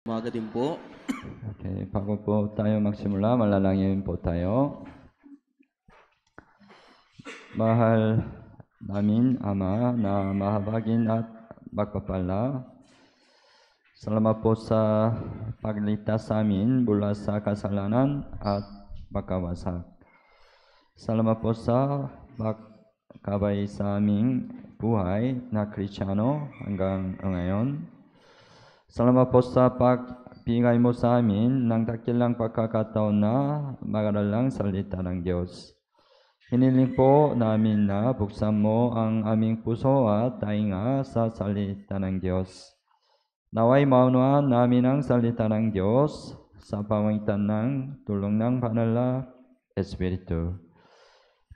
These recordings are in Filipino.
Umaga din po. Okay, bago po tayo magsimula, manalangin po tayo. Mahal namin Ama na mahabagin at magpapala, salamat po sa pagligtas sa amin mula sa kasalanan at pagkawasak. Salamat po sa pagkabay sa aming buhay na Kristiyano hanggang ngayon. Salamat po sa pagbigay mo sa amin ng dakilang pagkakataon na mag-aral ang salita ng Diyos. Hiniling po namin na buksan mo ang aming puso at tainga sa salita ng Diyos. Naway maunawaan namin ang salita ng Diyos sa pamamagitan ng tulong ng Banal na Espiritu.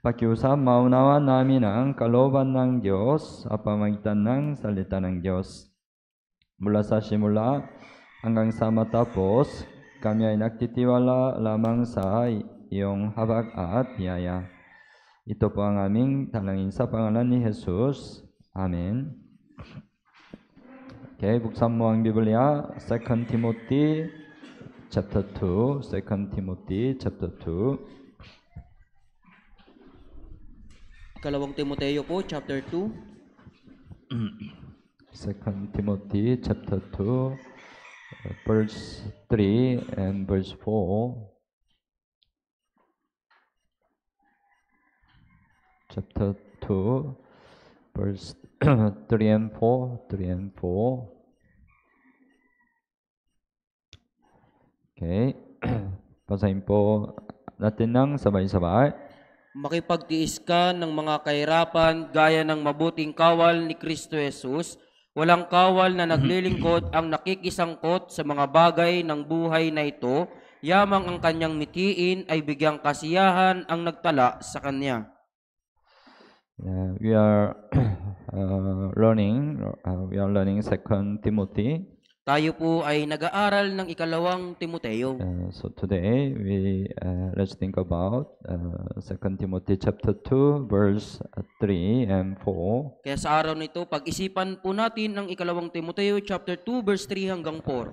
Pakiusap maunawaan namin ang kalooban ng Diyos sa pamamagitan ng salita ng Diyos. Mula sa simula hanggang sa matapos, kami ay nagtitiwala lamang sa iyong habag at biyaya. Ito po ang aming dalangin sa pangalan ni Jesus. Amen. Okay, buksan mo ang Biblia, 2 Timothy chapter 2, 2 Timothy chapter 2. Ikalawang Timoteo po, chapter 2. 2 Timothy chapter 2, verse 3 and verse 4. Chapter 2, verse 3 and 4. Okay. Basahin po natin ng sabay-sabay. Makipagtiis ka ng mga kahirapan gaya ng mabuting kawal ni Kristo Jesus. Walang kawal na naglilingkod ang nakikisangkot sa mga bagay ng buhay na ito. Yamang ang kanyang mitiin ay bigyang kasiyahan ang nagtala sa kanya. We are learning 2 Timothy. Tayo po ay nag-aaral ng ikalawang Timoteo. So today let's think about 2 Timothy chapter 2 verse 3 and 4. Kaya sa araw nito, pag-isipan po natin ang ikalawang Timoteo chapter 2 verse 3 hanggang 4.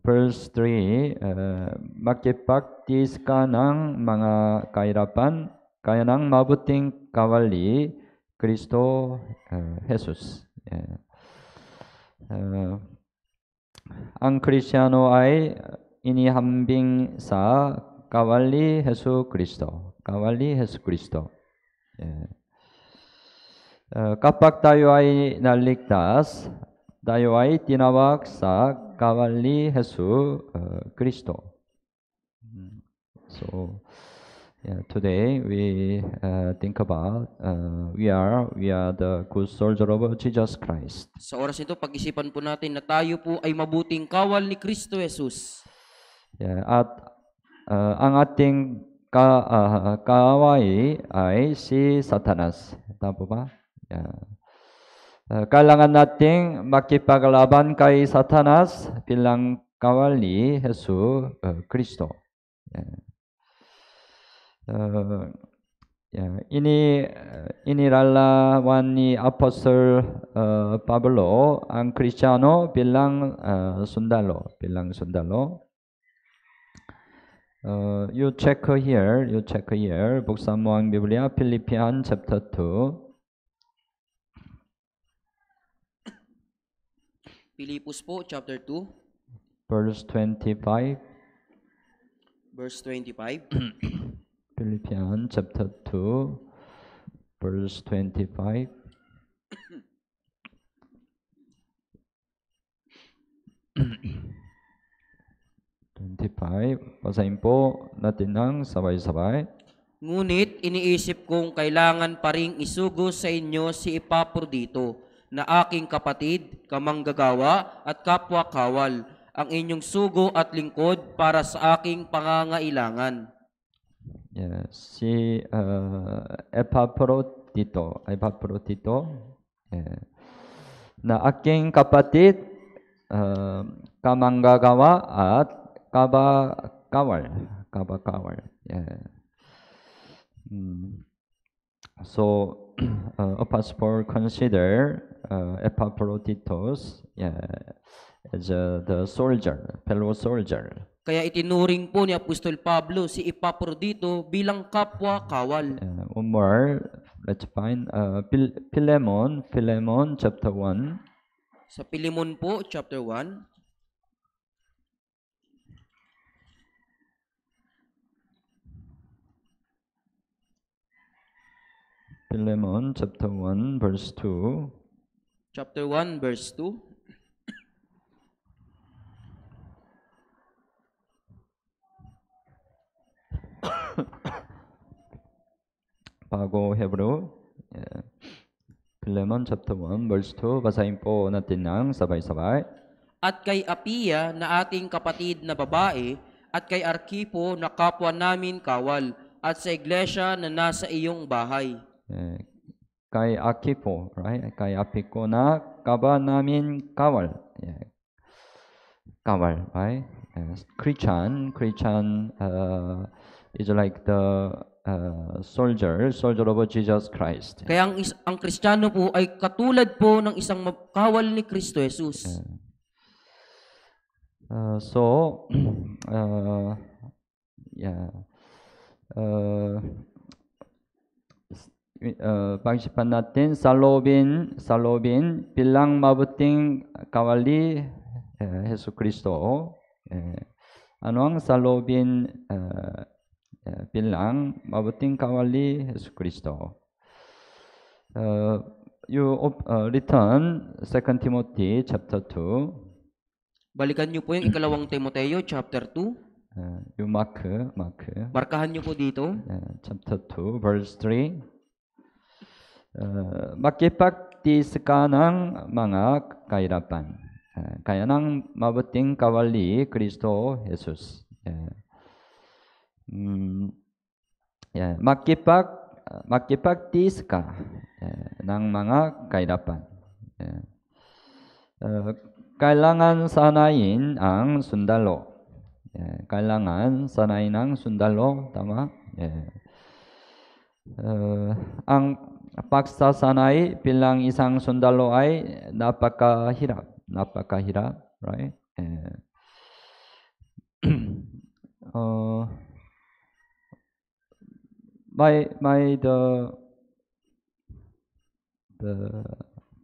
Verse 3, makipagtiis ka ng mga kahirapan kaya ng mabuting kawal ni Kristo Jesus. Ang Kristiyano ay inihambing sa kawal ni Hesus Kristo. Kawal ni Hesus Kristo. Kapag tayo ay naligtas, tayo ay tinawag sa kawal ni Hesus Kristo. So today we think about we are the good soldier of Jesus Christ. Sa oras ito, pag-isipan po natin na tayo po ay mabuting kawal ni Kristo Jesus. At ang ating kaaway ay si Satanas. Tama po ba? Kailangan nating makipaglaban kay Satanas bilang kawal ni Hesus Kristo. Inilalawan ni Apostol Pablo ang Kristiyano bilang sundalo. You check here. Buksan mo ang Biblia, Philippians chapter 2. Pilipos po, chapter 2. Verse 25. Verse 25. Philippians chapter 2, verse 25. Basahin po natin ng sabay-sabay. Ngunit iniisip kong kailangan pa ring isugo sa inyo si Epaprodito, na aking kapatid, kamanggagawa at kapwa kawal, ang inyong sugo at lingkod para sa aking pangangailangan. Si Epaprodito, na aking kapatid, kamanggagawa at kabakawal. So Apostle Paul consider Epaphroditus as the soldier, fellow soldier. Kaya itinuring po ni Apostol Pablo si Epaprodito bilang kapwa kawal. One more, let's find Philemon chapter 1. Sa Pilimon po, chapter 1. Philemon chapter 1 verse 2. Chapter 1, verse 2. Bago Hebrew. Philemon chapter 1 verse 2. Basahin po natin ng sabay-sabay. At kay Apia na ating kapatid na babae, at kay Arkipo na kapwa namin kawal, at sa iglesia na nasa iyong bahay. Kay Arkipo, right? Kay Arkipo na kapwa namin kawal. Kawal, right? Christian is like the soldier of Jesus Christ. Kaya ang Kristiyano po ay katulad po ng isang kawal ni Kristo Jesus. Pag-isipan natin, salobin bilang mabuting kawali Yesu Kristo. Ano ang salobin bilang mabuting kawali Yesu Kristo? You return 2 Timothy chapter 2. Balikan niyo po yung ikalawang Timoteo chapter 2. Yung Mark. Markahan niyo po dito. Chapter 2 verse 3. Makipagtiis ka ng mga kahirapan. Kaya ng mabuting kawali Kristo Jesus. Makipagtiis ka ng mga kahirapan. Kailangan sanayin ang sundalo. Kailangan sanayin ang sundalo, tama? Ang pagsasanay bilang isang sundalo ay napakahirap, right? The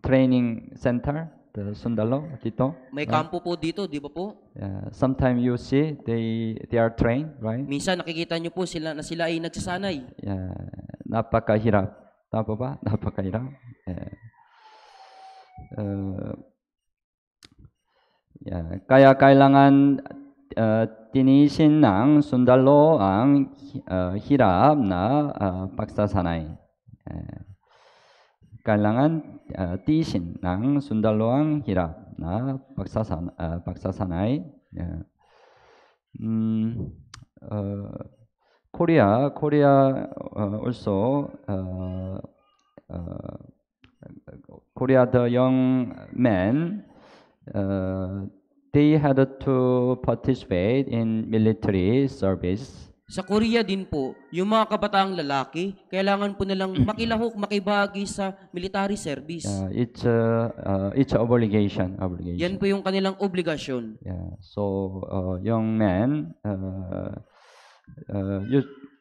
training center, the sundalo dito. May kampo po dito, di ba po? Sometimes you see they are trained, right? Minsan nakikita niyo po sila ay nagsasanay. Napakahirap. Tama ba? Napakahirap. Kaya kailangan tinisin ng sundalo ang hirap na pagsasanay. Kailangan tiisin ng sundalo ang hirap na pagsasanay. Korea also Korea the young men they had to participate in military service. Sa Korea din po, yung mga kabataang lalaki, kailangan po nilang makilahok, makibahagi sa military service. It's obligation. Yan po yung kanilang obligasyon. So young men,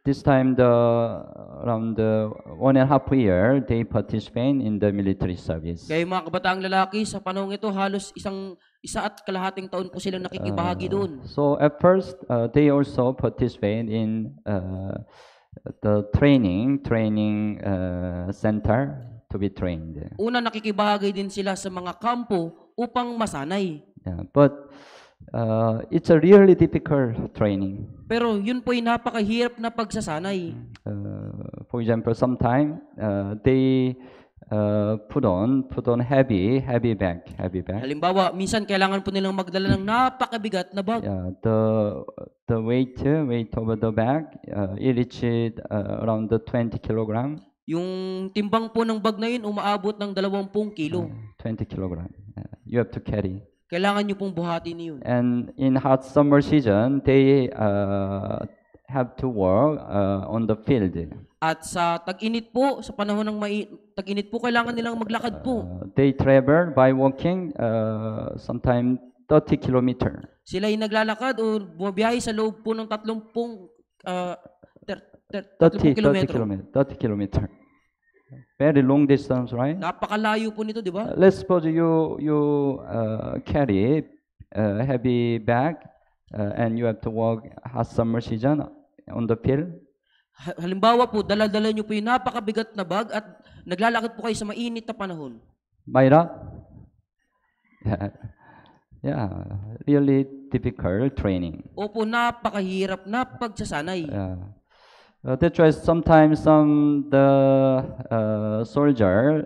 this time around 1.5 year they participate in the military service. Kaya yung mga kabataang lalaki sa panahong ito halos isa at kalahating taon po silang nakikibahagi doon. So at first they also participate in the training center to be trained. Una nakikibahagi din sila sa mga kampo upang masanay. But it's a really difficult training. Pero yun po ay napakahirap na pagsasanay. For example, sometimes they put on heavy bag. Halimbawa, minsan kailangan po nilang magdala ng napakabigat na bag. The weight of the bag it reached around 20 kilogram. Yung timbang po ng bag na yun umaabot ng 20 kilo. 20 kilogram. You have to carry. Kailangan nyo pong buhatin yun. And in hot summer season, they have to work on the field. At sa tag-init po, sa panahon ng tag-init po, kailangan nilang maglakad po. They travel by walking sometimes 30 kilometer. Sila ay naglalakad o bumabiyahe sa loob po ng 30 30 kilometro. kilometer. 30 kilometer. Very long distance, right? Napakalayo po nito, di ba? Let's suppose you carry a heavy bag and you have to walk hot summer season on the field. Halimbawa po, dala-dala nyo po yung napakabigat na bag at naglalakad po kayo sa mainit na panahon. Mayra? Yeah, really difficult training. Opo, napakahirap na pagsasanay. That's why sometimes the soldier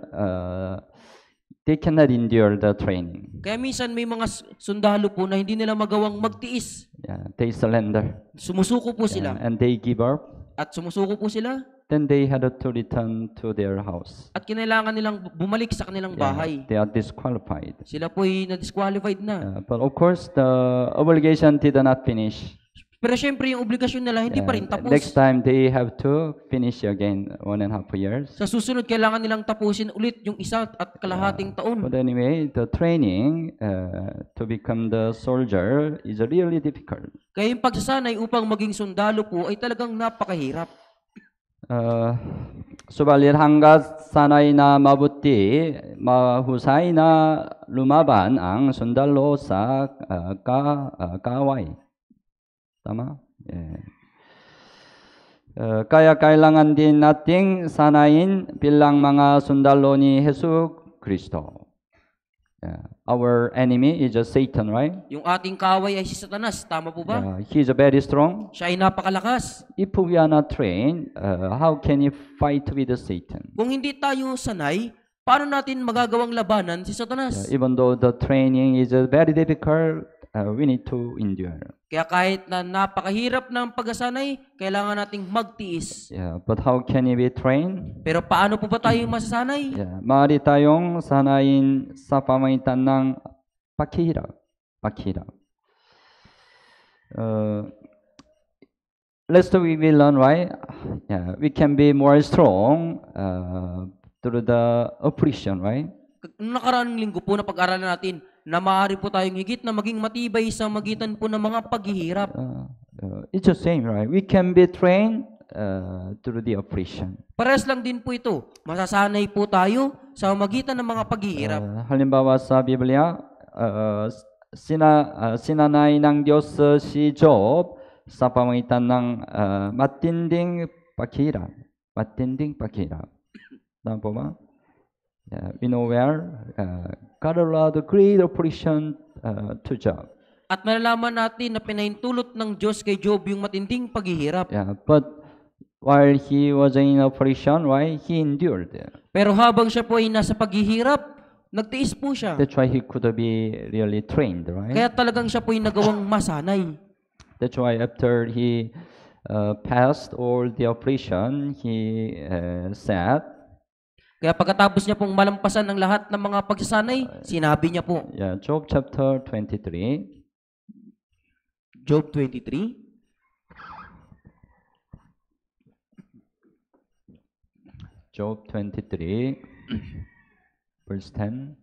they cannot endure the training. Kaya minsan may mga sundalo po na hindi nila magawang magtiis. Yeah, they surrender. Sumusuko po sila. And they give up. At sumusuko po sila. Then they had to return to their house. At kinailangan nilang bumalik sa kanilang bahay. They are disqualified. Sila po ay na-disqualified na. But of course, the obligation did not finish. Pero syempre yung obligasyon nila hindi pa rin tapos. Next time, they have to finish again 1.5 years. Sa susunod, kailangan nilang tapusin ulit yung 1.5 taon. But anyway, the training to become the soldier is really difficult. Kaya yung pagsasanay upang maging sundalo po ay talagang napakahirap. Subalit hanggat sanay na mabuti, mahusay na lumaban ang sundalo sa kaaway. Tama? Yeah. Kaya kailangan din nating sanayin bilang mga sundalo ni Hesus Kristo. Our enemy is Satan, right? Yung ating kaaway ay si Satanas, tama po ba? He is very strong. Siya ay napakalakas. If we are not trained, how can you fight with Satan? Kung hindi tayo sanay, paano natin magagawang labanan si Satanas? Even though the training is very difficult, we need to endure. Kaya kahit na napakahirap ng pagsasanay, kailangan nating magtiis. But how can you be trained? Pero paano po ba tayo masasanay? Maaari tayong sanayin sa pamamagitan ng paghihirap. Let's we will learn, right? We can be more strong through the affliction, right? Noong nakaraang linggo po na pag-aralan natin, na maaari po tayong higit na maging matibay sa magitan po ng mga paghihirap. It's the same, right? We can be trained through the affliction. Parehas lang din po ito. Masasanay po tayo sa magitan ng mga paghihirap. Halimbawa sa Biblia, sinanay ng Diyos si Job sa pamamagitan ng matinding paghihirap. Tama po ba? We know where God allowed great affliction to Job. At malalaman natin na pinahintulot ng Diyos kay Job yung matinding paghihirap. But while he was in affliction, right, he endured. Pero habang siya po ay nasa paghihirap, nagtiis po siya. That's why he could be really trained, right? Kaya talagang siya po ay nagawang masanay. That's why after he passed all the affliction, he said, kaya pagkatapos niya pong malampasan ng lahat ng mga pagsasanay, sinabi niya po. Job chapter 23. Job 23. Job 23, verse 10.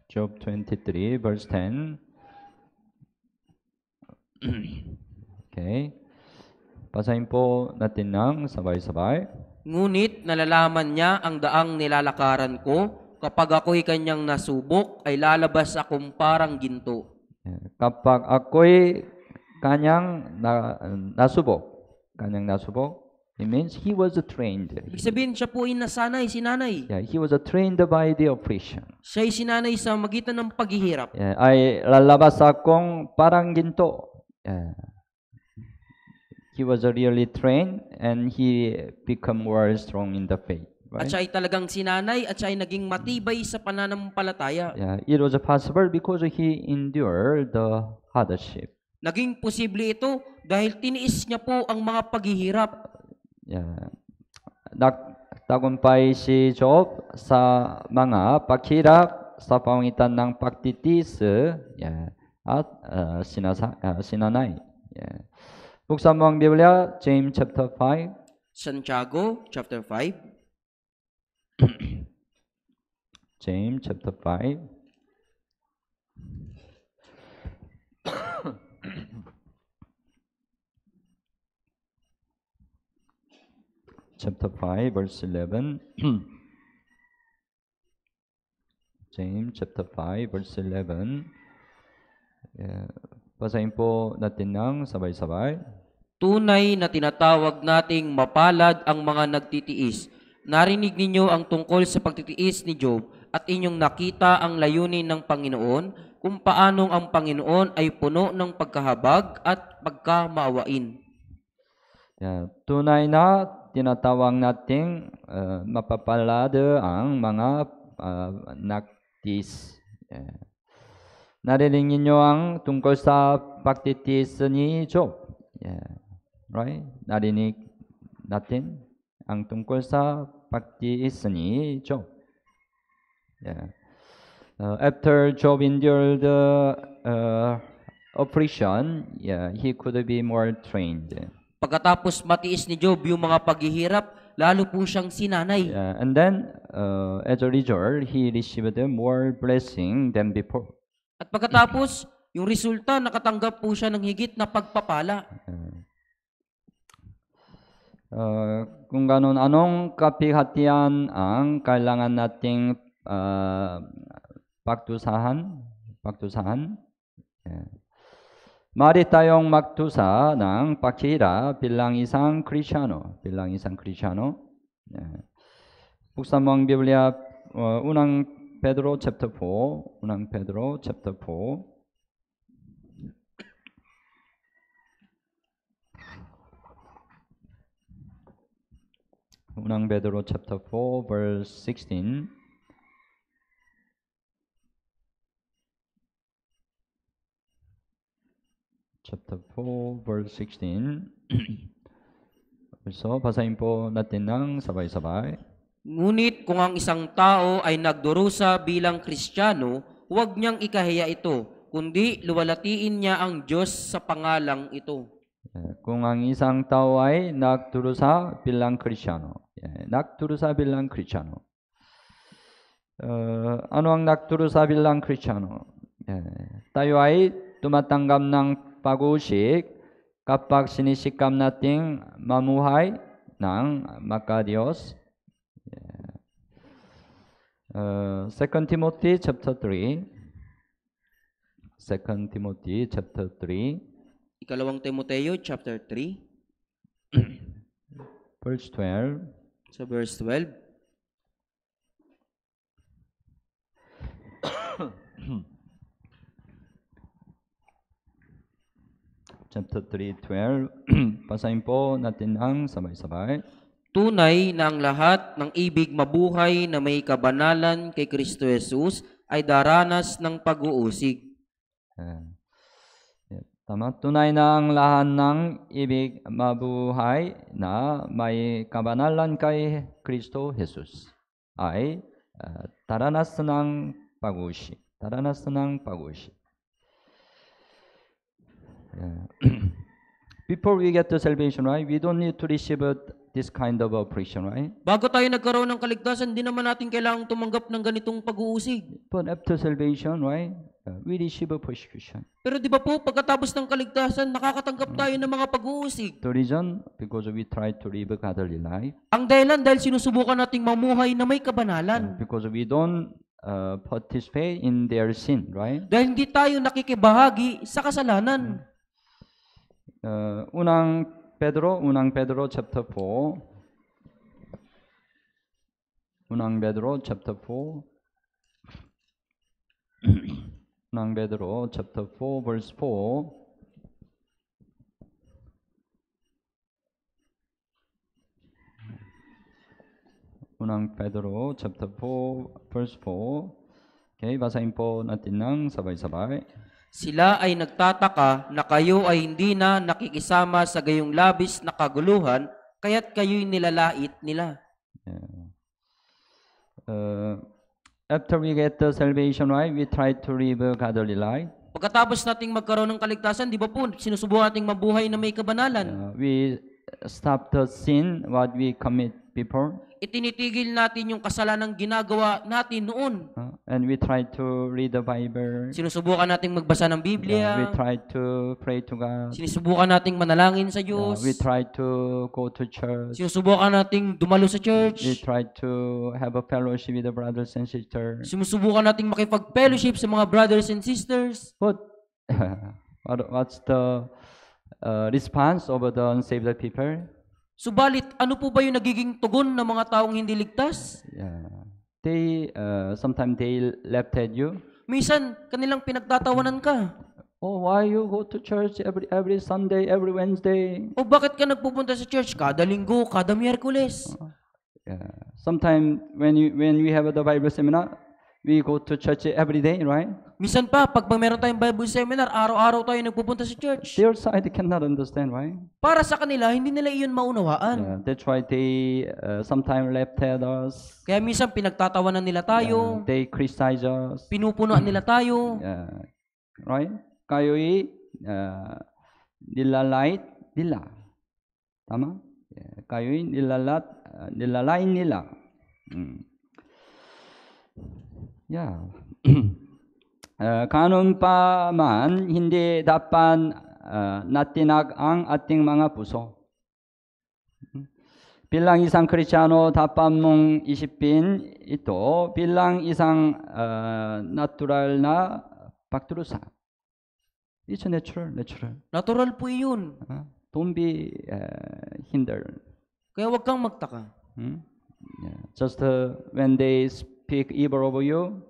Job 23, verse 10. Okay. Basahin po natin ng sabay-sabay. Ngunit nalalaman niya ang daang nilalakaran ko, kapag ako'y kanyang nasubok, ay lalabas akong parang ginto. Kapag ako'y kanyang nasubok, it means he was trained. Ibig sabihin, siya po ay nasanay, sinanay. He was trained by the affliction. Siya ay sinanay sa magitan ng paghihirap. Ay lalabas akong parang ginto. He was really trained and he become more strong in the faith. Right? At siya ay talagang sinanay at siya ay naging matibay sa pananampalataya. It was possible because he endured the hardship. Naging posible ito dahil tiniis niya po ang mga paghihirap. Tagumpay si Job sa mga paghirap sa pamamagitan ng pagtitiis at sinanay. Buksan mo ang Biblia, James chapter 5. Santiago chapter 5. James chapter 5. Chapter 5, verse 11. James chapter 5, verse 11. Basahin po natin ng sabay-sabay. Tunay na tinatawag nating mapalad ang mga nagtitiis. Narinig ninyo ang tungkol sa pagtitiis ni Job at inyong nakita ang layunin ng Panginoon kung paanong ang Panginoon ay puno ng pagkahabag at pagkamaawain. Tunay na tinatawag nating mapapalad ang mga nagtitiis. Narinig ninyo ang tungkol sa pagtitiis ni Job. Right? Narinig natin ang tungkol sa pagtitiis ni Job. After Job endured oppression, he could be more trained. Pagkatapos matiis ni Job yung mga paghihirap, lalo po siyang sinanay. And then, as a result, he received more blessing than before. At pagkatapos, yung resulta, nakatanggap po siya ng higit na pagpapala. Kung ganun, anong kapihatian ang kailangan nating pagtusahan? Mari tayong magtusa ng paghihirap bilang isang Kristiyano. Buksan mo ang Biblia, unang Pedro chapter 4. Unang Pedro chapter 4. Unang Pedro chapter 4 verse 16. Chapter 4 verse 16. So, basahin po natin ng sabay-sabay. Ngunit kung ang isang tao ay nagdurusa bilang Kristiyano, huwag niyang ikahiya ito, kundi luwalatiin niya ang Diyos sa pangalang ito. Kung ang isang tao ay nagdurusa bilang Kristiyano. Ano ang nagdurusa bilang Kristiyano? Tayo ay tumatanggap ng pag-uusig kapag sinisikap nating mamuhay ng maka-Diyos. 2 Timothy chapter 3. 2 Timothy chapter 3. Ikalawang Timoteo chapter 3, verse 12. sa verse 12. Chapter 3:12. Basahin po natin ang sabay-sabay. Tunay na ang lahat ng ibig mabuhay na may kabanalan kay Kristo Jesus ay daranas ng pag-uusig. Tama. Tunay na ang lahat ng ibig mabuhay na may kabanalan kay Kristo Jesus ay daranas ng pag-uusig. Before we get to salvation, right? We don't need to receive this kind of oppression, right? Bago tayo nagkaroon ng kaligtasan, di naman natin kailangang tumanggap ng ganitong pag-uusig. But after salvation, right? We receive a persecution. Pero di ba po, pagkatapos ng kaligtasan, nakakatanggap tayo ng mga pag-uusig. The reason, because we try to live a godly life. Ang dahilan dahil sinusubukan nating mamuhay na may kabanalan. Because we don't participate in their sin, right? Dahil hindi tayo nakikibahagi sa kasalanan. Unang Pedro chapter 4. Unang Pedro chapter 4. Unang Pedro chapter 4 verse 4. Unang Pedro chapter 4 verse 4. Okay, basahin po natin ng sabay-sabay. Sila ay nagtataka na kayo ay hindi na nakikisama sa gayong labis na kaguluhan, kaya't kayo'y nilalait nila. After we get the salvation, right, we try to live a godly life. Pagkatapos nating magkaroon ng kaligtasan, di ba po, sinusubukan nating mabuhay na may kabanalan. We stop the sin what we commit before, Itinitigil natin yung kasalanang ginagawa natin noon. and we try to read the Bible. Sinusubukan nating magbasa ng We Biblia. try to pray to God. Sinusubukan nating manalangin sa Diyos. We try to go to church. Sinusubukan nating dumalo sa We church. try to have a fellowship with the brothers and sisters. Sinusubukan nating makipag-fellowship sa mga brothers and sisters. But what's the response of the unsaved people? Subalit, ano po ba yung nagiging tugon ng mga taong hindi ligtas? They sometimes they laugh at you. Minsan, kanilang pinagtatawanan ka. Oh, why you go to church every Sunday, every Wednesday? O bakit ka nagpupunta sa church kada linggo, kada Miyerkules? Sometimes when we have the Bible seminar, we go to church every day, right? Minsan pa, pag meron tayong Bible seminar, araw-araw tayo nagpupunta sa church. Their side cannot understand, right? Para sa kanila, hindi nila iyon maunawaan. That's why they sometimes laugh at us. Kaya minsan pinagtatawanan nila tayo, They criticize us. pinupunuan nila tayo. Right? Kayo'y nilalait nila. Tama? Kayo'y nilalain nila. Yeah. Ganun pa man, hindi dapat natinag ang ating mga puso. Bilang isang Kristiyano, dapat mong isipin ito bilang isang natural na pagdurusa. It's natural. Natural po yun. Don't be hindered. Kaya huwag kang magtaka. Just when they speak evil over you,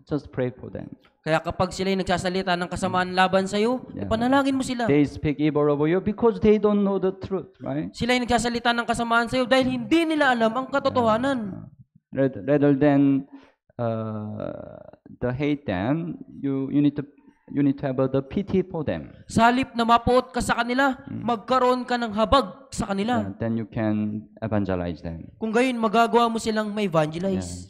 just pray for them. Kaya kapag sila'y nagsasalita ng kasamaan laban sa'yo, ipanalangin mo sila. They speak evil over you because they don't know the truth, right? Sila'y nagsasalita ng kasamaan sa'yo dahil hindi nila alam ang katotohanan. Rather than the hate them, you need to have the pity for them. Sa halip na mapuot ka sa kanila, magkaroon ka ng habag sa kanila. Then you can evangelize them. Kung gayon, magagawa mo silang may evangelize.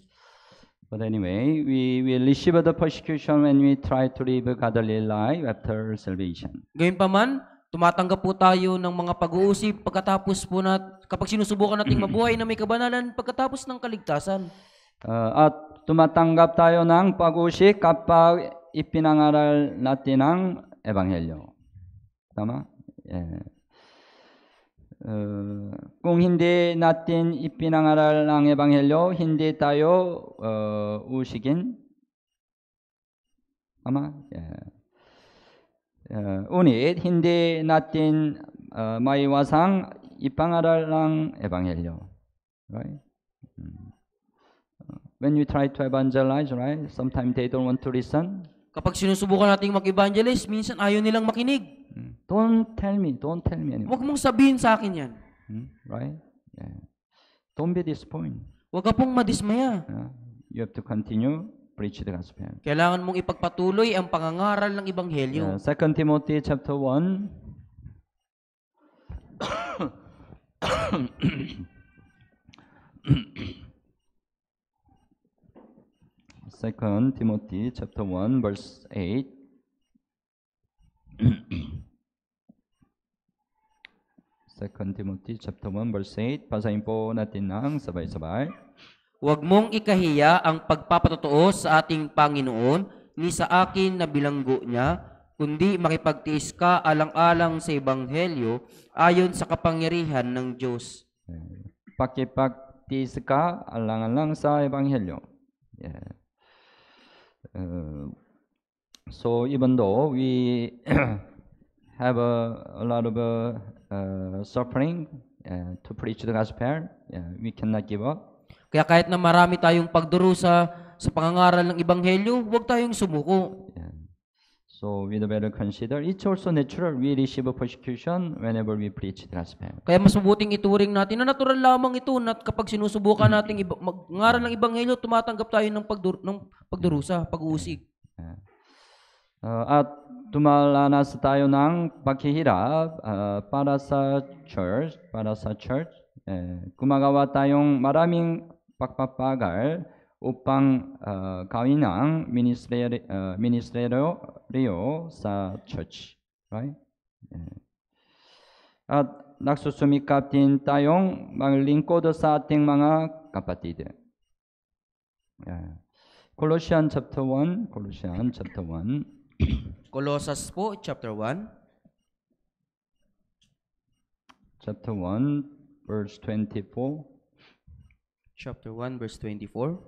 But anyway, we will receive the persecution when we try to live a godly life after salvation. Gayon pa man, tumatanggap po tayo ng mga pag-uusip pagkatapos po kapag sinusubukan nating mabuhay na may kabanalan pagkatapos ng kaligtasan. At tumatanggap tayo ng pag-uusip kapag ipinangaral natin ang ebanghelyo. Tama? Kung hindi natin ipinangaral ang ebanghelyo, hindi tayo usigin. Tama? Unit, hindi natin maiwasang ipangaral ang ebanghelyo. Right? When you try to evangelize, right? Sometimes they don't want to listen. Kapag sinusubukan nating mag-evangelize, minsan ayaw nilang makinig. Don't tell me anymore. Huwag mong sabihin sa akin yan. Right? Don't be disappointed. Huwag ka pong madismaya. You have to continue preach the gospel. Kailangan mong ipagpatuloy ang pangangaral ng Ebanghelyo. 2 Timothy chapter 1. Second Timothy chapter 1 verse 8. Second Timothy chapter 1 verse 8. Basahin po natin ng sabay-sabay. Huwag mong ikahiya ang pagpapatotoo sa ating Panginoon ni sa akin na bilanggo niya, kundi makipagtiis ka alang-alang sa Ebanghelyo ayon sa kapangyarihan ng Diyos. Pakipagtiis ka alang-alang sa Ebanghelyo. So even though we have a lot of suffering to preach the gospel, we cannot give up. Kaya kahit na marami tayong pagdurusa sa pangangaral ng Ebanghelyo, huwag tayong sumuko. So we better consider it's also natural we receive a persecution whenever we preach the gospel. Kaya mas mabuting ituring natin na natural lamang ito na kapag sinusubukan nating mag-ngaral ng Ebanghelyo, tumatanggap tayo ng pagdurusa, pag-uusig. At tumalanas tayo ng paghihirap para sa church, gumagawa tayong maraming pagpapagal upang gawin ang ministeryo sa church, right? At nagsusumikap din tayong maglingkod sa ating mga kapatid. Colossians chapter 1, Colossus po, chapter 1. chapter 1, verse 24. Chapter 1, verse 24.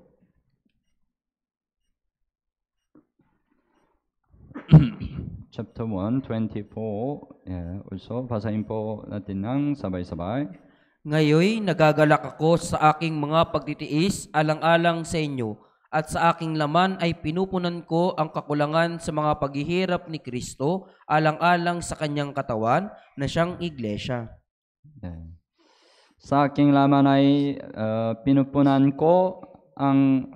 Chapter 1, 24. Also, basahin po natin ng sabay-sabay. Ngayoy, nagagalak ako sa aking mga pagtitiis alang-alang sa inyo, at sa aking laman ay pinupunan ko ang kakulangan sa mga paghihirap ni Kristo alang-alang sa kanyang katawan na siyang iglesia. Sa aking laman ay pinupunan ko ang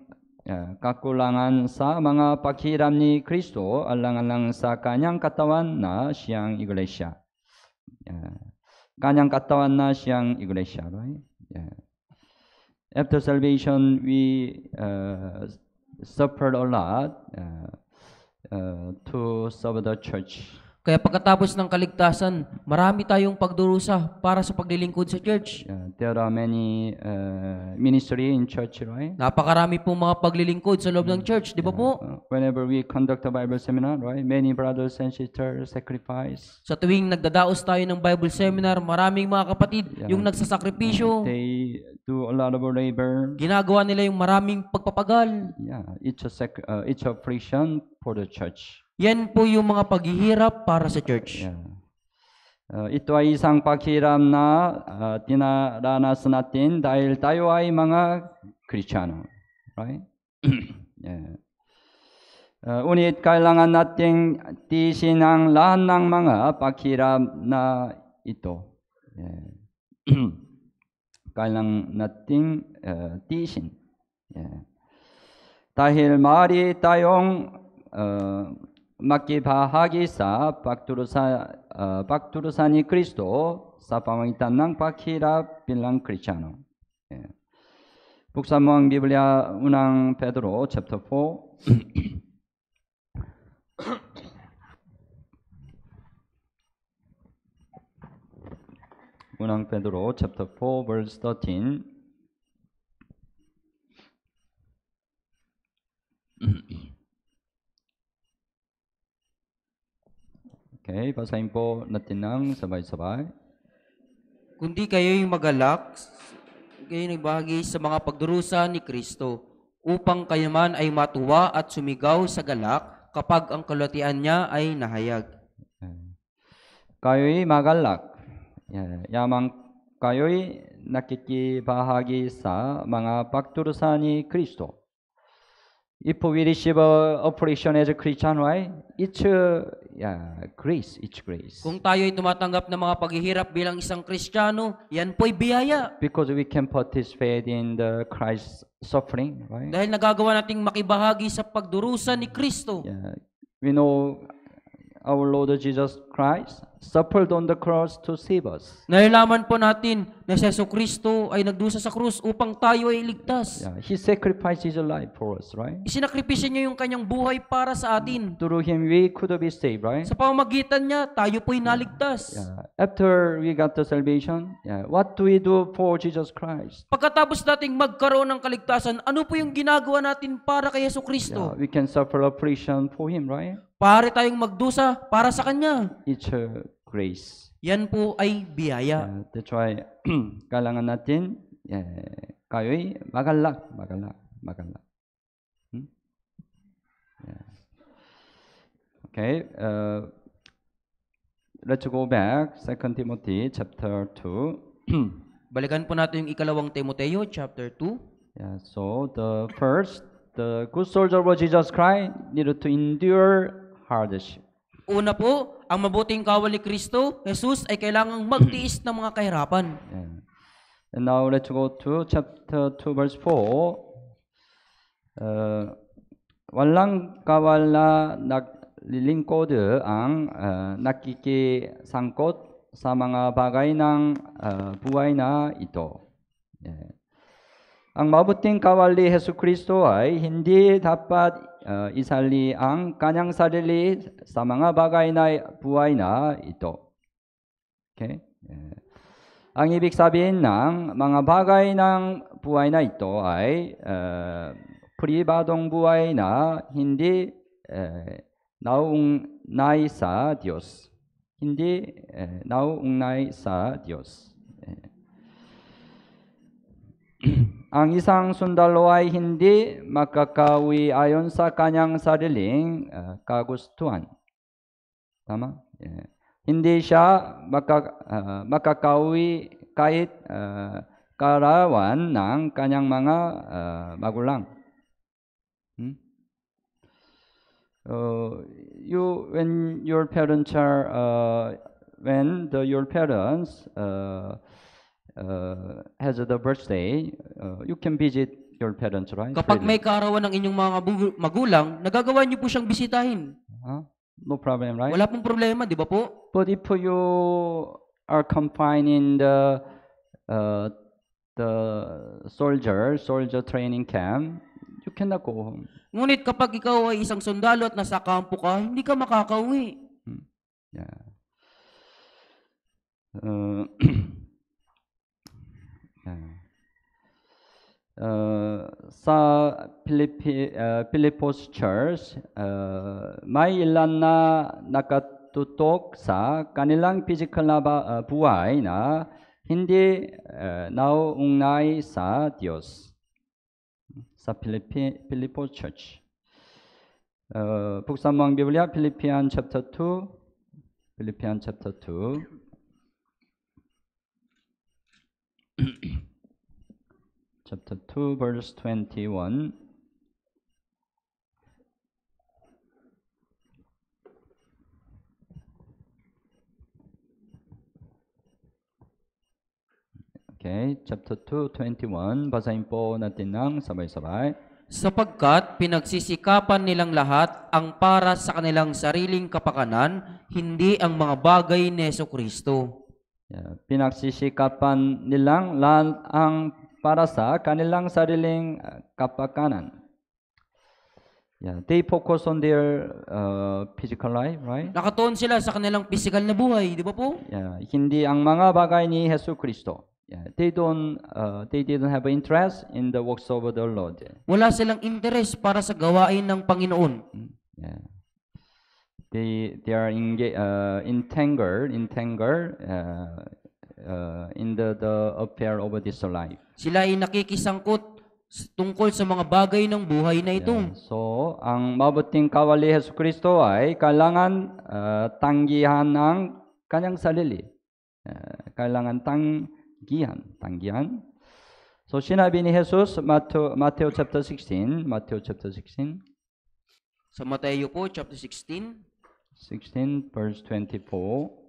kakulangan sa mga paghihirap ni Kristo alang-alang sa kanyang katawan na siyang iglesia. Kanyang katawan na siyang iglesia, right? After salvation, we suffered a lot to serve the church. Kaya pagkatapos ng kaligtasan, marami tayong pagdurusa para sa paglilingkod sa church. There are many ministry in church, right? Napakarami pong mga paglilingkod sa loob ng church, di ba po? Whenever we conduct a Bible seminar, right? Many brothers and sisters sacrifice. Sa tuwing nagdadaos tayo ng Bible seminar, maraming mga kapatid yung nagsasakripisyo. They do a lot of labor. Ginagawa nila yung maraming pagpapagal. It's a affliction for the church. Yan po yung mga paghihirap para sa church. Ito ay isang paghihirap na dinaranas natin dahil tayo ay mga Kristiyano. Right? Ngunit kailangan nating tiisin ang lahat ng mga paghihirap na ito. Kailangan nating tiisin. Dahil maaari tayong makibahagi sa pagdurusa ni Kristo sa pamamagitan ng paghihirap bilang Kristiyano. Buksan mo ang Biblia, unang Pedro, chapter 4. unang Pedro, chapter 4, verse 13. Okay, basahin po natin ng sabay-sabay. Kundi kayo'y magalak, kayo'y nagbahagi sa mga pagdurusa ni Kristo, upang kayo man ay matuwa at sumigaw sa galak kapag ang kalutian niya ay nahayag. Kayo'y magalak. Yamang kayo'y nakikibahagi sa mga pagdurusa ni Kristo. If we receive affliction as a Christian, right? It's grace. It's grace. Kung tayo'y tumatanggap ng mga paghihirap bilang isang Kristiyano, yan po'y biyaya. Because we can participate in the Christ's suffering, right? Dahil nagagawa nating makibahagi sa pagdurusa ni Kristo. We know our Lord Jesus Christ suffered on the cross to save us. Nalalaman po natin na si Jesucristo ay nagdusa sa krus upang tayo ay ligtas. He sacrificed His life for us, right? Isinakripisyo niya yung kanyang buhay para sa atin. Through Him, we could be saved, right? Sa pamamagitan niya, tayo po'y naligtas. After we got the salvation, what do we do for Jesus Christ? Pagkatapos nating magkaroon ng kaligtasan, ano po yung ginagawa natin para kay Jesucristo? We can suffer affliction for Him, right? Pare tayong magdusa para sa Kanya. It's grace. Yan po ay biyaya. That's why kailangan natin kayo'y magalak. Okay, let's go back 2 Timothy chapter 2. Balikan po natin yung ikalawang Timoteo chapter 2. So the good soldier of Jesus Christ needed to endure hardship. Una po, ang mabuting kawal ni Kristo, Jesus, ay kailangang magtiis ng mga kahirapan. And now let's go to chapter 2 verse 4. Walang kawal na naglilingkod ang nakikisangkot sa mga bagay ng buhay na ito. Ang mabuting kawal ni Hesus Kristo ay hindi dapat isali ang kanyang sarili sa mga bagay na buhay na ito. Okay? ang ibig sabihin ng mga bagay ng buhay na ito ay pribadong buhay na hindi nauugnay sa Diyos. Hindi nauugnay sa Diyos. Ang isang sundalo ay hindi makakawi ayon sa kanyang sariling kagustuhan. Tama? Hindi siya makakawi kahit karawan ng kanyang mga magulang. When your parents has the birthday, you can visit your parents, right? Kapag may kaarawan ng inyong mga magulang, nagagawa niyo po siyang bisitahin. No problem, right? Wala pong problema, di ba po? But if you are confined in the soldier training camp, you cannot go home. Ngunit kapag ikaw ay isang sundalo at nasa kampo ka, hindi ka makakauwi. Yeah. Sa Philippos Church, may ilan na nakatutok sa kanilang physical na buhay na hindi nauugnay sa Diyos. Sa Philippos Church. Buksan mo ang Biblia, Philippians chapter 2. Philippians chapter 2. Chapter 2, verse 21. Okay, chapter 2, 21. Basahin po natin ng sabay-sabay. Sapagkat pinagsisikapan nilang lahat ang para sa kanilang sariling kapakanan, hindi ang mga bagay ni Jesucristo. Pinagsisikapan nilang lahat ang para sa kanilang sariling kapakanan. They focus on their physical life, right? Nakatuon sila sa kanilang physical na buhay, di ba po? Hindi ang mga bagay ni Jesucristo. They didn't have interest in the works of the Lord. Wala silang interest para sa gawain ng Panginoon. They are entangled in the affair of this life. Sila ay nakikisangkot tungkol sa mga bagay ng buhay na ito. So, ang mabuting kawali Jesucristo ay kailangan tanggihan ng kanyang sarili. Kailangan tanggihan. So, sinabi ni Jesus, Matthew chapter 16. Sa Mateo po, chapter 16. 16, verse 24.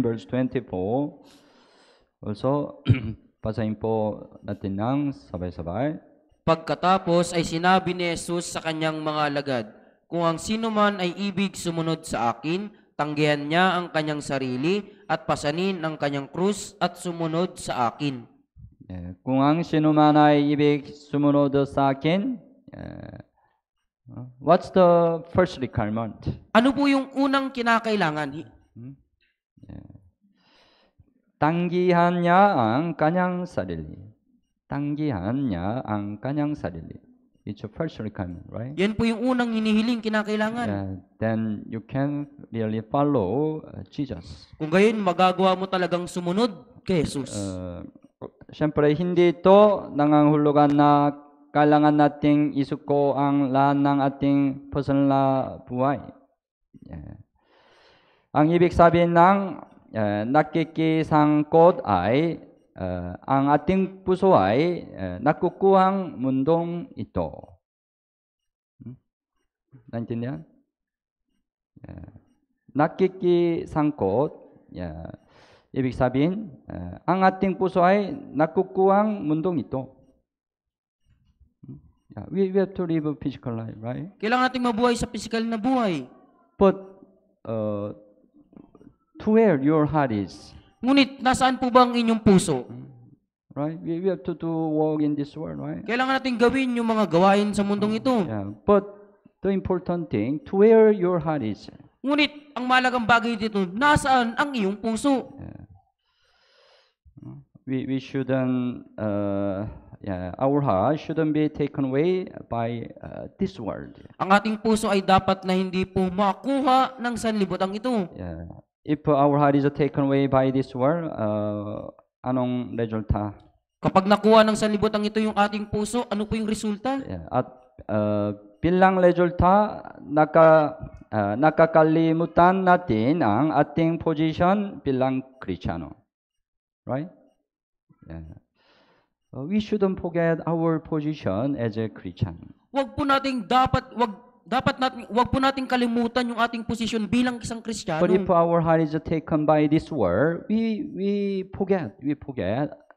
verse 24. Also, basahin po natin ng sabay-sabay. Pagkatapos ay sinabi ni Jesus sa kanyang mga alagad, kung ang sino man ay ibig sumunod sa akin, tanggihan niya ang kanyang sarili at pasanin ang kanyang krus at sumunod sa akin. Kung ang sino man ay ibig sumunod sa akin, what's the first requirement? Ano po yung unang kinakailangan? tanggihan niya ang kanyang sarili. It's a first requirement, right? Yan po yung unang hinihiling kinakailangan. Then you can really follow Jesus. Kung gayon, magagawa mo talagang sumunod kay Jesus. Siyempre, hindi ito nangangahulugan na kailangan nating isuko ang lahat ng ating personal na buhay. Ang ibig sabihin ng nakikisangkot ay ang ating puso ay nakukuhang mundong ito. Naintindihan? Nakikisangkot, ibig sabihin, ang ating puso ay nakukuhang mundong ito. We have to live a physical life, right? Kailangan nating mabuhay sa physical na buhay. But to where your heart is, Ngunit, nasaan po ba ang inyong puso? right? We have to do work in this world, right? Kailangan natin gawin yung mga gawain sa mundong ito. Yeah. But the important thing, to where your heart is. Ngunit, ang malagang bagay dito, nasaan ang iyong puso? We shouldn't, our heart shouldn't be taken away by this world. Ang ating puso ay dapat na hindi po makuha ng sanlibutan ito. Yeah. If our heart is taken away by this world, anong resulta? Kapag nakuha ng sanlibutan ito yung ating puso, ano po yung resulta? Yeah. At bilang resulta, nakakalimutan natin ang ating position bilang Kristiyano. Right? Yeah. We shouldn't forget our position as a Christian. Wag po nating wag po nating kalimutan yung ating posisyon bilang isang Kristiyano. But if our heart is taken by this world, we forget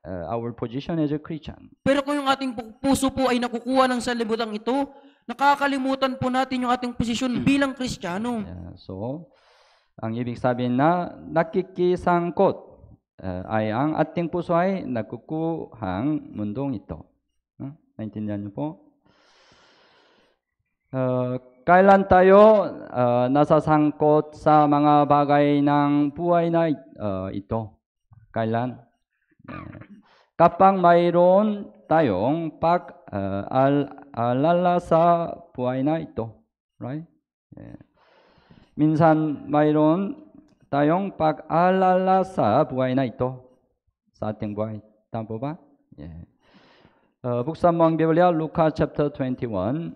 our position as a Christian. Pero kung yung ating puso po ay nakukuha ng sanlibutan ito, nakakalimutan po natin yung ating posisyon bilang Kristiyano. Yeah, so, ang ibig sabihin na nakikisangkot ay ang ating puso ay nakukuhang mundong ito. Naintindihan niyo po? Kailan tayo nasasangkot sa mga bagay ng buhay na ito? Kailan? Kapag mayroon tayong pag-alala sa buhay na ito. Right? Minsan mayroon tayong pag-alala sa buhay na ito. Sa ating buhay. Tama po ba? Yeah. Buksan mo ang Biblia, Lucas chapter 21.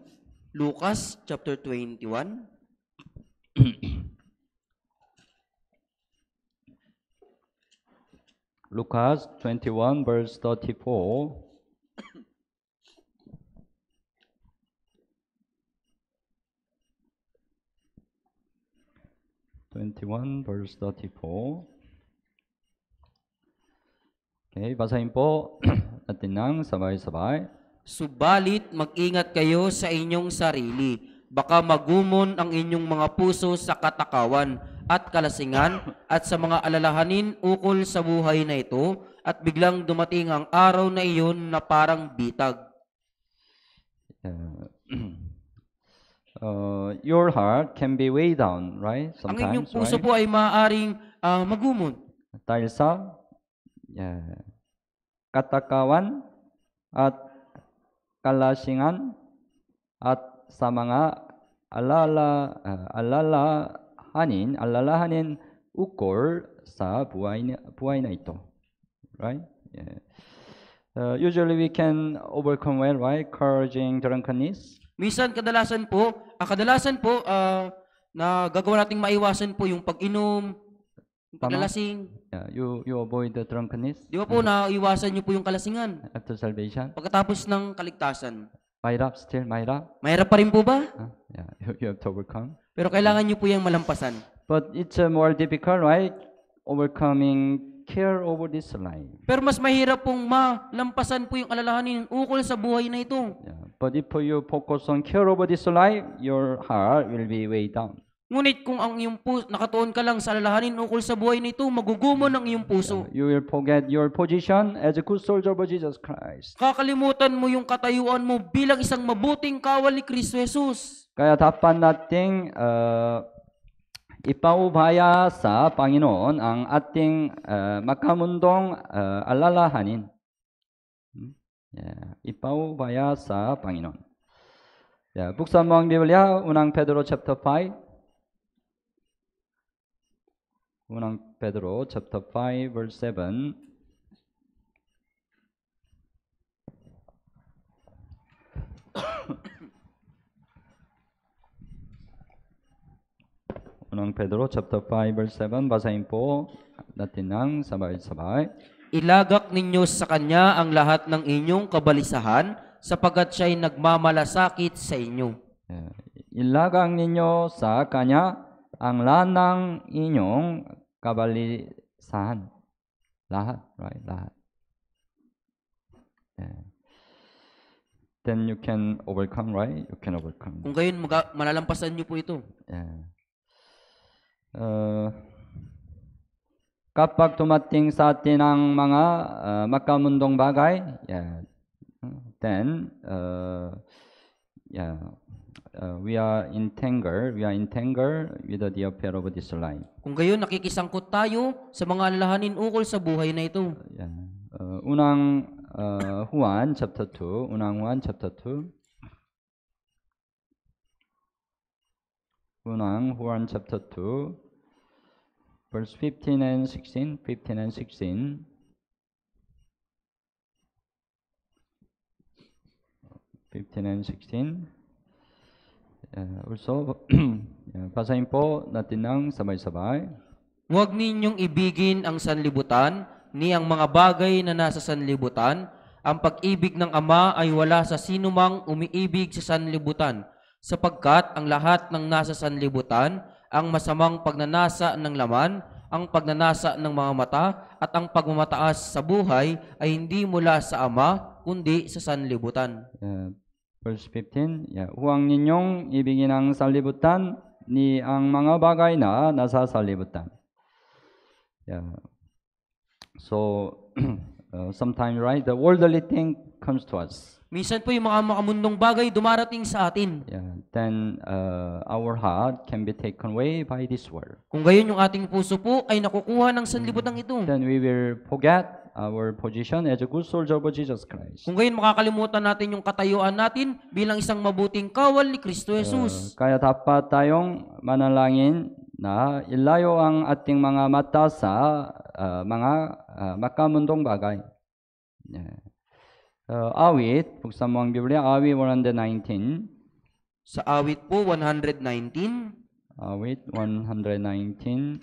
Lucas chapter 21. Lucas 21 verse 34. verse 34. Okay, basahin po natin ng sabay-sabay. Subalit mag-ingat kayo sa inyong sarili. Baka magumon ang inyong mga puso sa katakawan at kalasingan at sa mga alalahanin ukol sa buhay na ito at biglang dumating ang araw na iyon na parang bitag. Your heart can be weighed down, right? Ang inyong Sometimes, puso right? po ay maaaring magumon. Dahil sa katakawan at kalasingan at sa mga alalahanin ukol sa buhay na ito. Right? Yeah. Usually we can overcome well, right? Cursing, drunkenness. Minsan kadalasan po na gagawa nating maiwasan po yung pag-inom, yung paglalasing. Yeah, you avoid the drunkenness Di ba po na iwasan niyo po yung kalasingan after salvation. pagkatapos ng kaligtasan? Mahirap, still mahirap. Mahirap pa rin po ba? Yeah, you have to overcome. Pero kailangan niyo po yung malampasan. But it's more difficult, right? Overcoming care over this life. Pero mas mahirap pong malampasan po yung alalahanin ukol sa buhay na ito. Yeah. But if you focus on care over this life, your heart will be weighed down. Ngunit kung ang iyong puso, nakatuon ka lang sa alalahanin ukol sa buhay na ito, magugumon ang iyong puso. You will forget your position as a good soldier of Jesus Christ. Kakalimutan mo yung katayuan mo bilang isang mabuting kawal ni Kristo Jesus. Kaya dapat nating ipaubaya sa Panginoon ang ating makamundong alalahanin. Yeah, ipaubaya sa Panginoon. Yeah, buksan mo ang Biblia, unang Pedro chapter 5. unang Pedro chapter 5 verse 7. unang Pedro chapter 5 verse 7, basahin po natin ng sabay-sabay. Ilagak ninyo sa Kanya ang lahat ng inyong kabalisahan, sapagkat Siya'y nagmamalasakit sa inyo. Ilagak ninyo sa Kanya ang lahat ng inyong kabalisahan. Lahat, right? Lahat. Then you can overcome, right? You can overcome. Kung gayon, malalampasan niyo po ito. kapag tumating sa atin ang mga makamundong bagay, then we are entangled with the affair of this life. Kung gayon, nakikisangkot tayo sa mga alalahanin ukol sa buhay na ito. Unang Juan chapter 2, unang Juan chapter 2. unang Juan chapter 2 verse 15 and 16, 15 and 16. Also, basahin po natin ng sabay-sabay. Huwag ninyong ibigin ang sanlibutan, ni ang mga bagay na nasa sanlibutan. Ang pag-ibig ng Ama ay wala sa sinumang umiibig sa sanlibutan, sapagkat ang lahat ng nasa sanlibutan, ang masamang pagnanasa ng laman, ang pagnanasa ng mga mata, at ang pagmamataas sa buhay ay hindi mula sa Ama, kundi sa sanlibutan. Verse 15, huwag ninyong ibigin ang sanlibutan, ni ang mga bagay na nasa sanlibutan. So, sometimes, right, the worldly thing comes to us. Minsan po yung mga makamundong bagay dumarating sa atin. Then our heart can be taken away by this world. Kung gayon yung ating puso po ay nakukuha ng sanlibutan ito. Then we will forget our position as a good soldier of Jesus Christ. Kung gayon makakalimutan natin yung katayuan natin bilang isang mabuting kawal ni Kristo Jesus. Kaya dapat tayong manalangin na ilayo ang ating mga mata sa mga makamundong bagay. Awit, buksan mo ang Biblia, awit 119. Sa awit po 119. Awit 119,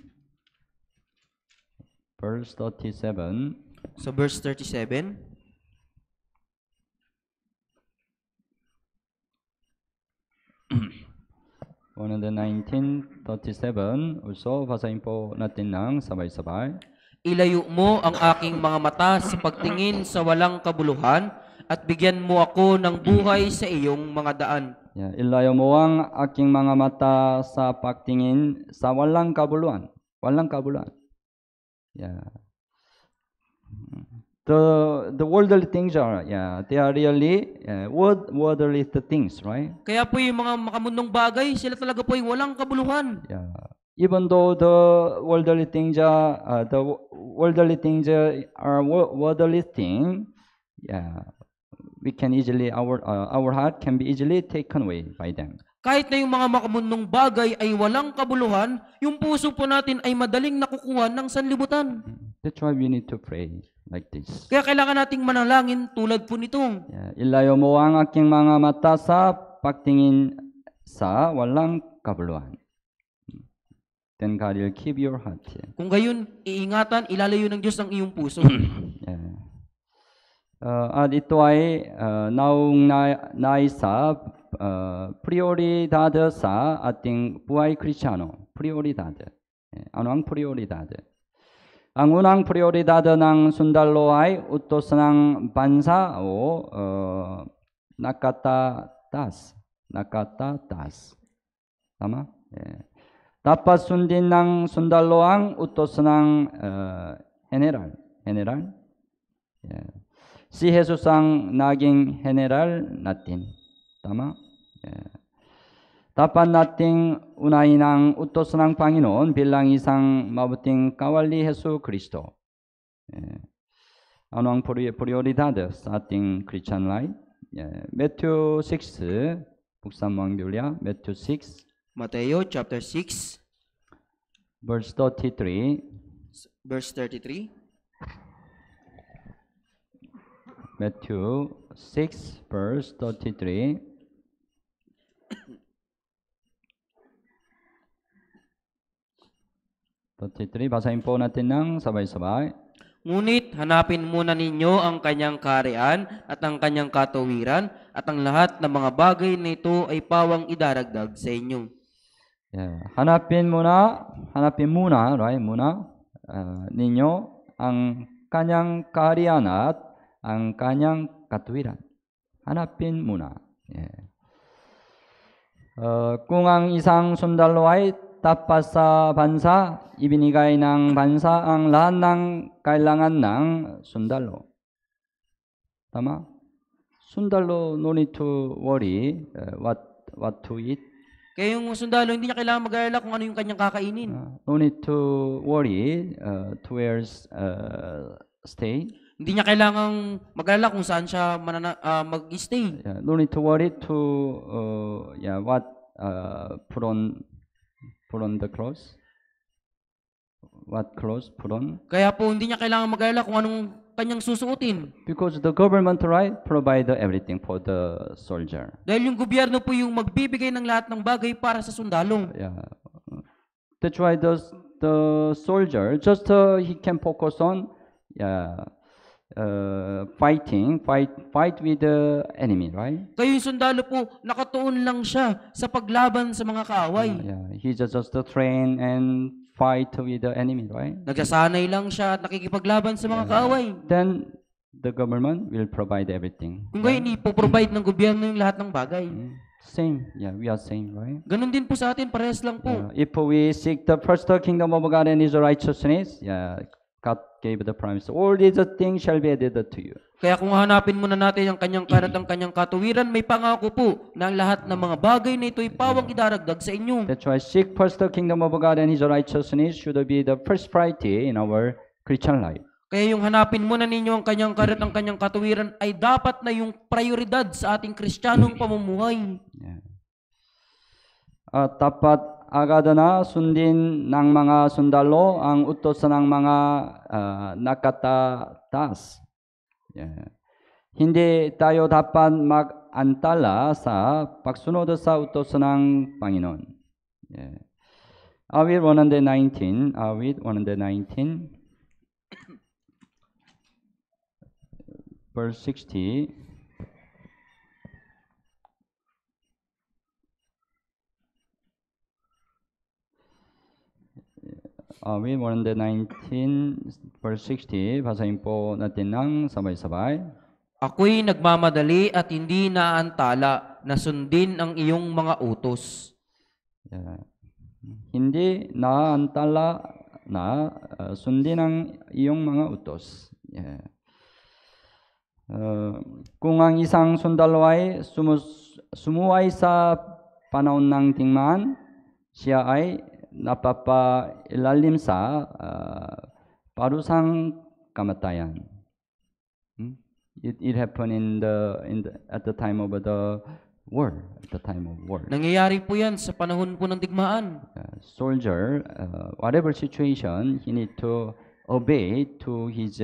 verse 37. Sa verse 37. Also, basahin po natin ng sabay-sabay. Ilayo mo ang aking mga mata sa pagtingin sa walang kabuluhan at bigyan mo ako ng buhay sa iyong mga daan. Ilayo mo ang aking mga mata sa pagtingin sa walang kabuluhan. Walang kabuluhan. The worldly things are, they are really worldly things, right? Kaya po yung mga makamundong bagay, sila talaga po yung walang kabuluhan. Even though the worldly things are worldly thing, we can easily our heart can be easily taken away by them. Kahit na yung mga makamundong bagay ay walang kabuluhan, yung puso po natin ay madaling nakukuha ng sanlibutan. That's why we need to pray like this. Kaya kailangan nating manalangin tulad po nito. Ilayo mo ang aking mga mata sa pagtingin sa walang kabuluhan. Then God will keep your heart. Kung gayon, iingatan, ilalayo ng Diyos ang iyong puso. At ito ay naung naisa prioridad sa ating buhay Kristiyano. Prioridad. Ano ang prioridad? Ang unang prioridad ng sundalo ay utos ng bansa o nakatatas. Tama? Dapat sundin ng sundalo ang utos ng general. Si Jesus ang naging general natin. Tama? Dapat nating unahin ang utos ng Panginoon bilang isang mabuting kawal ni Hesus Kristo. Ano ang prioridad sa ating Christian life? Matthew 6, buksan mo ang Biblia, Matthew 6. Mateo chapter 6, verse 33. Verse 33. Matthew 6, verse 33. Basahin po natin ng sabay-sabay. Ngunit hanapin muna ninyo ang kanyang kaharian at ang kanyang katuwiran at ang lahat ng mga bagay na ito ay pawang idaragdag sa inyo. Hanapin muna, right? Ninyo ang kanyang kaharian at ang kanyang katuwiran. Hanapin muna. Kung ang isang sundalo ay dapat sa bansa ibinigay ng bansa ang lahat ng kailangan ng sundalo. Tama? Sundalo no need to worry what to eat. Kaya yung sundalo, hindi niya kailangan mag-alala kung ano yung kanyang kakainin. No need to worry to where stay. Hindi niya kailangang mag-alala kung saan siya mag-stay. No need to worry to what put on the clothes. What clothes put on? Kaya po, hindi niya kailangang mag-alala kung anong kanyang susuotin. Because the government provide everything for the soldier. Dahil yung gobyerno po yung magbibigay ng lahat ng bagay para sa sundalo. That's why the soldier just he can focus on fight with the enemy, right? Kaya yung sundalo po, nakatuon lang siya sa paglaban sa mga kaaway. He just train and fight with the enemy, right? Nagsasanay lang siya at nakikipaglaban sa mga kaaway. Then the government will provide everything. Kung gayon, ipoprovide ng gobyerno yung lahat ng bagay. Same, we are same, right? Ganon din po sa atin, parehas lang po. If we seek the first kingdom of God and His righteousness, God gave the promise. All these things shall be added to you. Kaya kung hanapin muna natin ang kanyang karat ang kanyang katuwiran, may pangako po na ang lahat ng mga bagay na ito'y pawang idaragdag sa inyo. That's why seek first the kingdom of God and His righteousness should be the first priority in our Christian life. Kaya yung hanapin muna ninyo ang kanyang karat ang kanyang katuwiran ay dapat na yung prioridad sa ating Kristiyanong pamumuhay. Dapat agad na sundin ng mga sundalo ang utos ng mga nakataas. Hindi tayo dapat mag-antala sa pagsunod sa utos ng Panginoon. Awit 119, verse 60. Awit 119, verse 60, basahin po natin ng sabay-sabay. Ako'y nagmamadali at hindi naantala na sundin ang iyong mga utos. Hindi naantala na sundin ang iyong mga utos. Kung ang isang sundalo ay sumuway sa panahon ng tingman, siya ay napapailalim sa parusang kamatayan. It happened at the time of the war. Nangyayari po yan sa panahon po ng digmaan. Soldier, whatever situation, he need to obey to his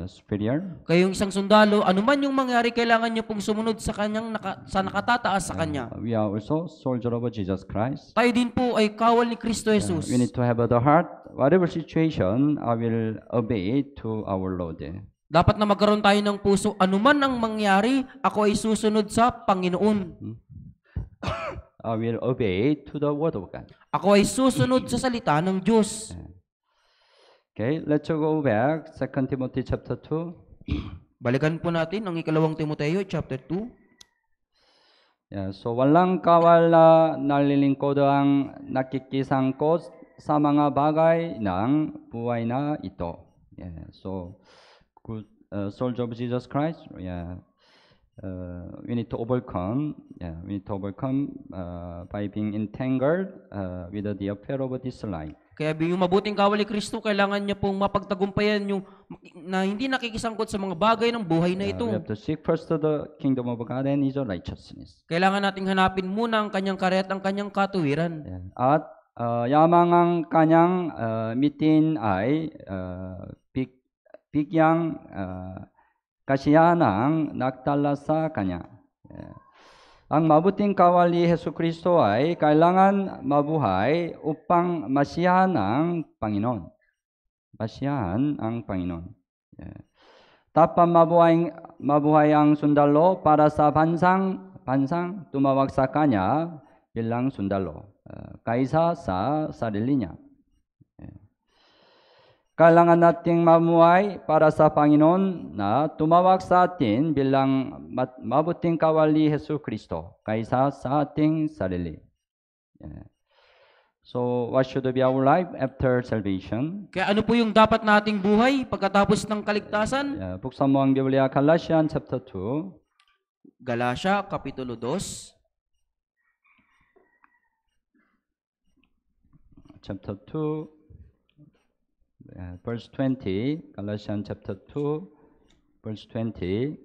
superior. Kaya yung isang sundalo, anuman yung mangyari, kailangan niya pong sumunod sa kanyang sa nakatataas sa kanya. We are also soldier of Jesus Christ. Tayo din po ay kawal ni Kristo Jesus. We need to have the heart, whatever situation, I will obey to our Lord. Dapat na magkaroon tayo ng puso, anuman ang mangyari, ako ay susunod sa Panginoon. I will obey to the word of God. Ako ay susunod sa salita ng Diyos. Okay, let's go back 2 Timothy chapter 2. Balikan po natin ang ikalawang Timoteo chapter 2. So walang kawal na nalilingkod ang nakikisangkot sa mga bagay ng buhay na ito. So good soldier of Jesus Christ, we need to overcome. We need to overcome by being entangled with the affair of this life. Kaya yung mabuting kawal ni Kristo, kailangan niya pong mapagtagumpayan yung na hindi nakikisangkot sa mga bagay ng buhay na ito. We have to seek first the kingdom of God and His righteousness. Kailangan nating hanapin muna ang kanyang karet, ang kanyang katuwiran. At yamang ang kanyang mitin ay bigyang kasiyanang nagtala sa kanya. Ang mabuting kawal ni Hesus Kristo ay kailangan mabuhay upang masiyahan ang Panginoon. Masiyahan ang Panginoon. Dapat mabuhay ang sundalo para sa bansang tumawag sa kanya bilang sundalo kaysa sa sarili niya. Kailangan nating mamuhay para sa Panginoon na tumawag sa atin bilang mabuting kawal ni Hesus Kristo kaysa sa ating sarili. Yeah. So, what should be our life after salvation? Kaya ano po yung dapat nating buhay pagkatapos ng kaligtasan? Yeah, buksan mo ang Biblia, Galatians chapter 2. Galacia, Kapitulo 2, Chapter 2, verse 20. Galatians chapter 2, verse 20.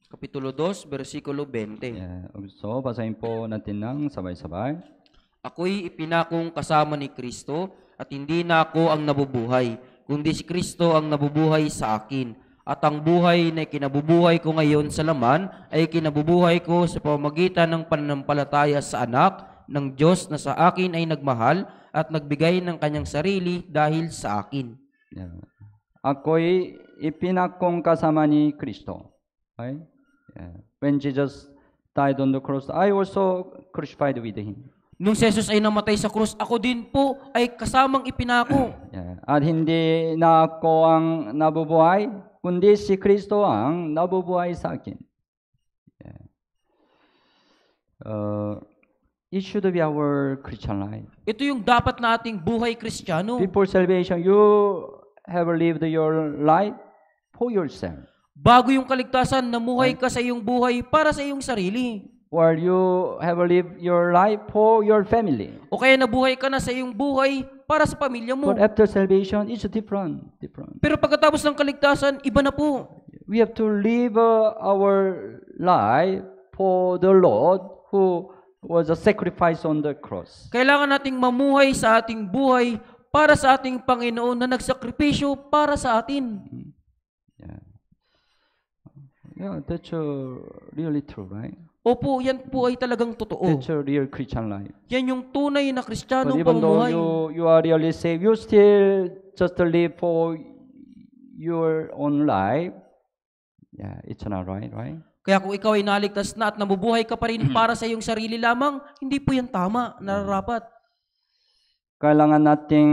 Kapitulo 2, versikulo 20. Yeah, so, basahin po natin ng sabay-sabay. Ako'y ipinakong kasama ni Kristo at hindi na ako ang nabubuhay, kundi si Kristo ang nabubuhay sa akin. At ang buhay na kinabubuhay ko ngayon sa laman ay kinabubuhay ko sa pamamagitan ng pananampalataya sa anak ng Diyos na sa akin ay nagmahal at nagbigay ng kanyang sarili dahil sa akin. Yeah. Ako'y ipinakong kasama ni Kristo. Right? Yeah. When Jesus died on the cross, I also crucified with Him. Nung si Jesus ay namatay sa krus, ako din po ay kasamang ipinako. Yeah. At hindi na ako ang nabubuhay, kundi si Kristo ang nabubuhay sa akin. Yeah. It should be our Christian life. Ito yung dapat nating buhay Kristiyano. Before salvation, you have lived your life for yourself. Bago yung kaligtasan, namuhay ka sa iyong buhay para sa iyong sarili. Or you have lived your life for your family. O kaya nabuhay ka na sa iyong buhay para sa pamilya mo. But after salvation, it's different. Pero pagkatapos ng kaligtasan, iba na po. We have to live our life for the Lord who was a sacrifice on the cross. Kailangan nating mamuhay sa ating buhay para sa ating Panginoon na nagsakripisyo para sa atin. Yeah, that's really true, right? Opo, yan po ay talagang totoo. That's a real Christian life. Yan yung tunay na But Kristiyanong even though pamumuhay. you are really saved, you still just live for your own life. Yeah, it's not right, right? Kaya kung ikaw ay naligtas na at nabubuhay ka pa rin para sa iyong sarili lamang, hindi po yan tama, nararapat. Kailangan nating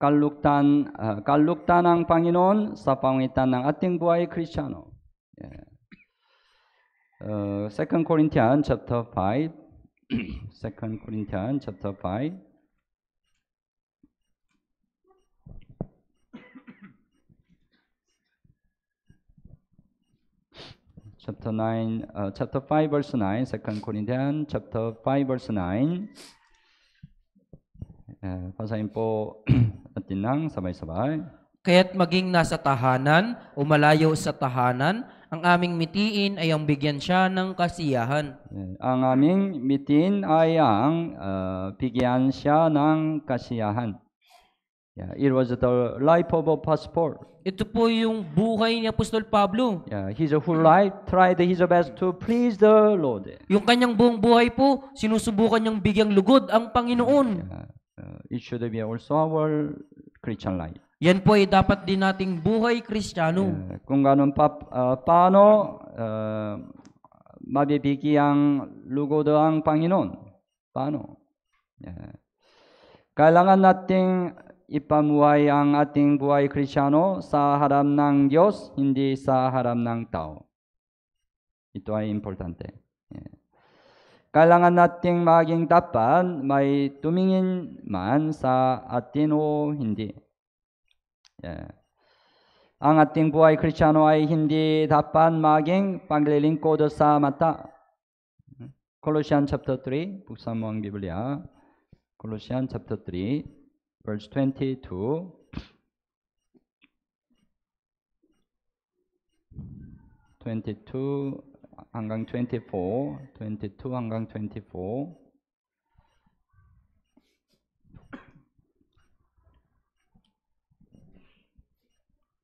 kalugtan ng Panginoon sa pamagitan ng ating buhay Kristiyano. Yeah. 2 Corinthians chapter 5. 2 Corinthians chapter 5. Chapter 5 verse 9. 2 Corinthians chapter 5 verse 9. Basahin po natin ng sabay-sabay. Kaya't maging nasa tahanan o malayo sa tahanan, ang aming mitiin ay ang bigyan siya ng kasiyahan. Ang aming mitin ay ang bigyan siya ng kasiyahan. Yeah, it was the life of a passport. Ito po yung buhay ni Apostol Pablo. Yeah, his whole life tried his best to please the Lord. Yung kanyang buong buhay po, sinusubukan niyang bigyang lugod ang Panginoon. Yeah, it should be also our Christian life. Yan po ay dapat din nating buhay Kristiyano. Kung ganun paano mabibigyang lugod ang Panginoon? Paano? Yeah. Kailangan nating ipamuhay ang ating buhay Kristiyano sa harap ng Diyos, hindi sa harap ng tao. Ito ay importante. Yeah. Kailangan nating maging tapat, may tumingin man sa atin o hindi. Yeah. Ang ating buhay Kristiyano ay hindi dapat maging paglilingkod sa mata. Colossians chapter 3, buksan mo ang Biblia. Colossians chapter 3, verse 22. 22 hanggang 24. 22 hanggang 24.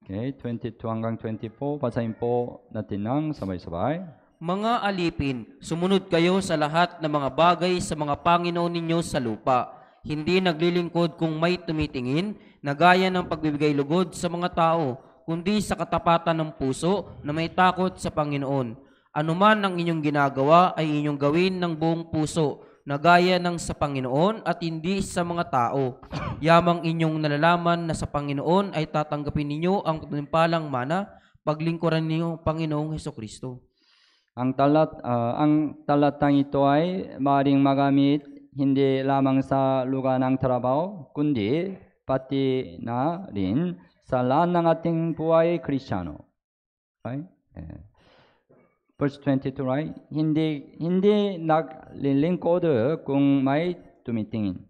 Okay, 22 hanggang 24. Basahin po natin ng sabay-sabay. Mga alipin, sumunod kayo sa lahat ng mga bagay sa mga Panginoon ninyo sa lupa. Hindi naglilingkod kung may tumitingin, na gaya ng pagbibigay lugod sa mga tao, kundi sa katapatan ng puso na may takot sa Panginoon. Anuman ang inyong ginagawa ay inyong gawin ng buong puso, na gaya ng sa Panginoon at hindi sa mga tao. Yamang inyong nalalaman na sa Panginoon ay tatanggapin ninyo ang timpalang mana, paglingkuran ninyo Panginoong Hesukristo. Ang talatang ito ay maaaring magamit hindi lamang sa lugar ng trabaho, kundi pati na rin sa lahat ng ating buhay Kristiyano. Right? Verse 22, right? Hindi naglilingkod kung may tumitingin.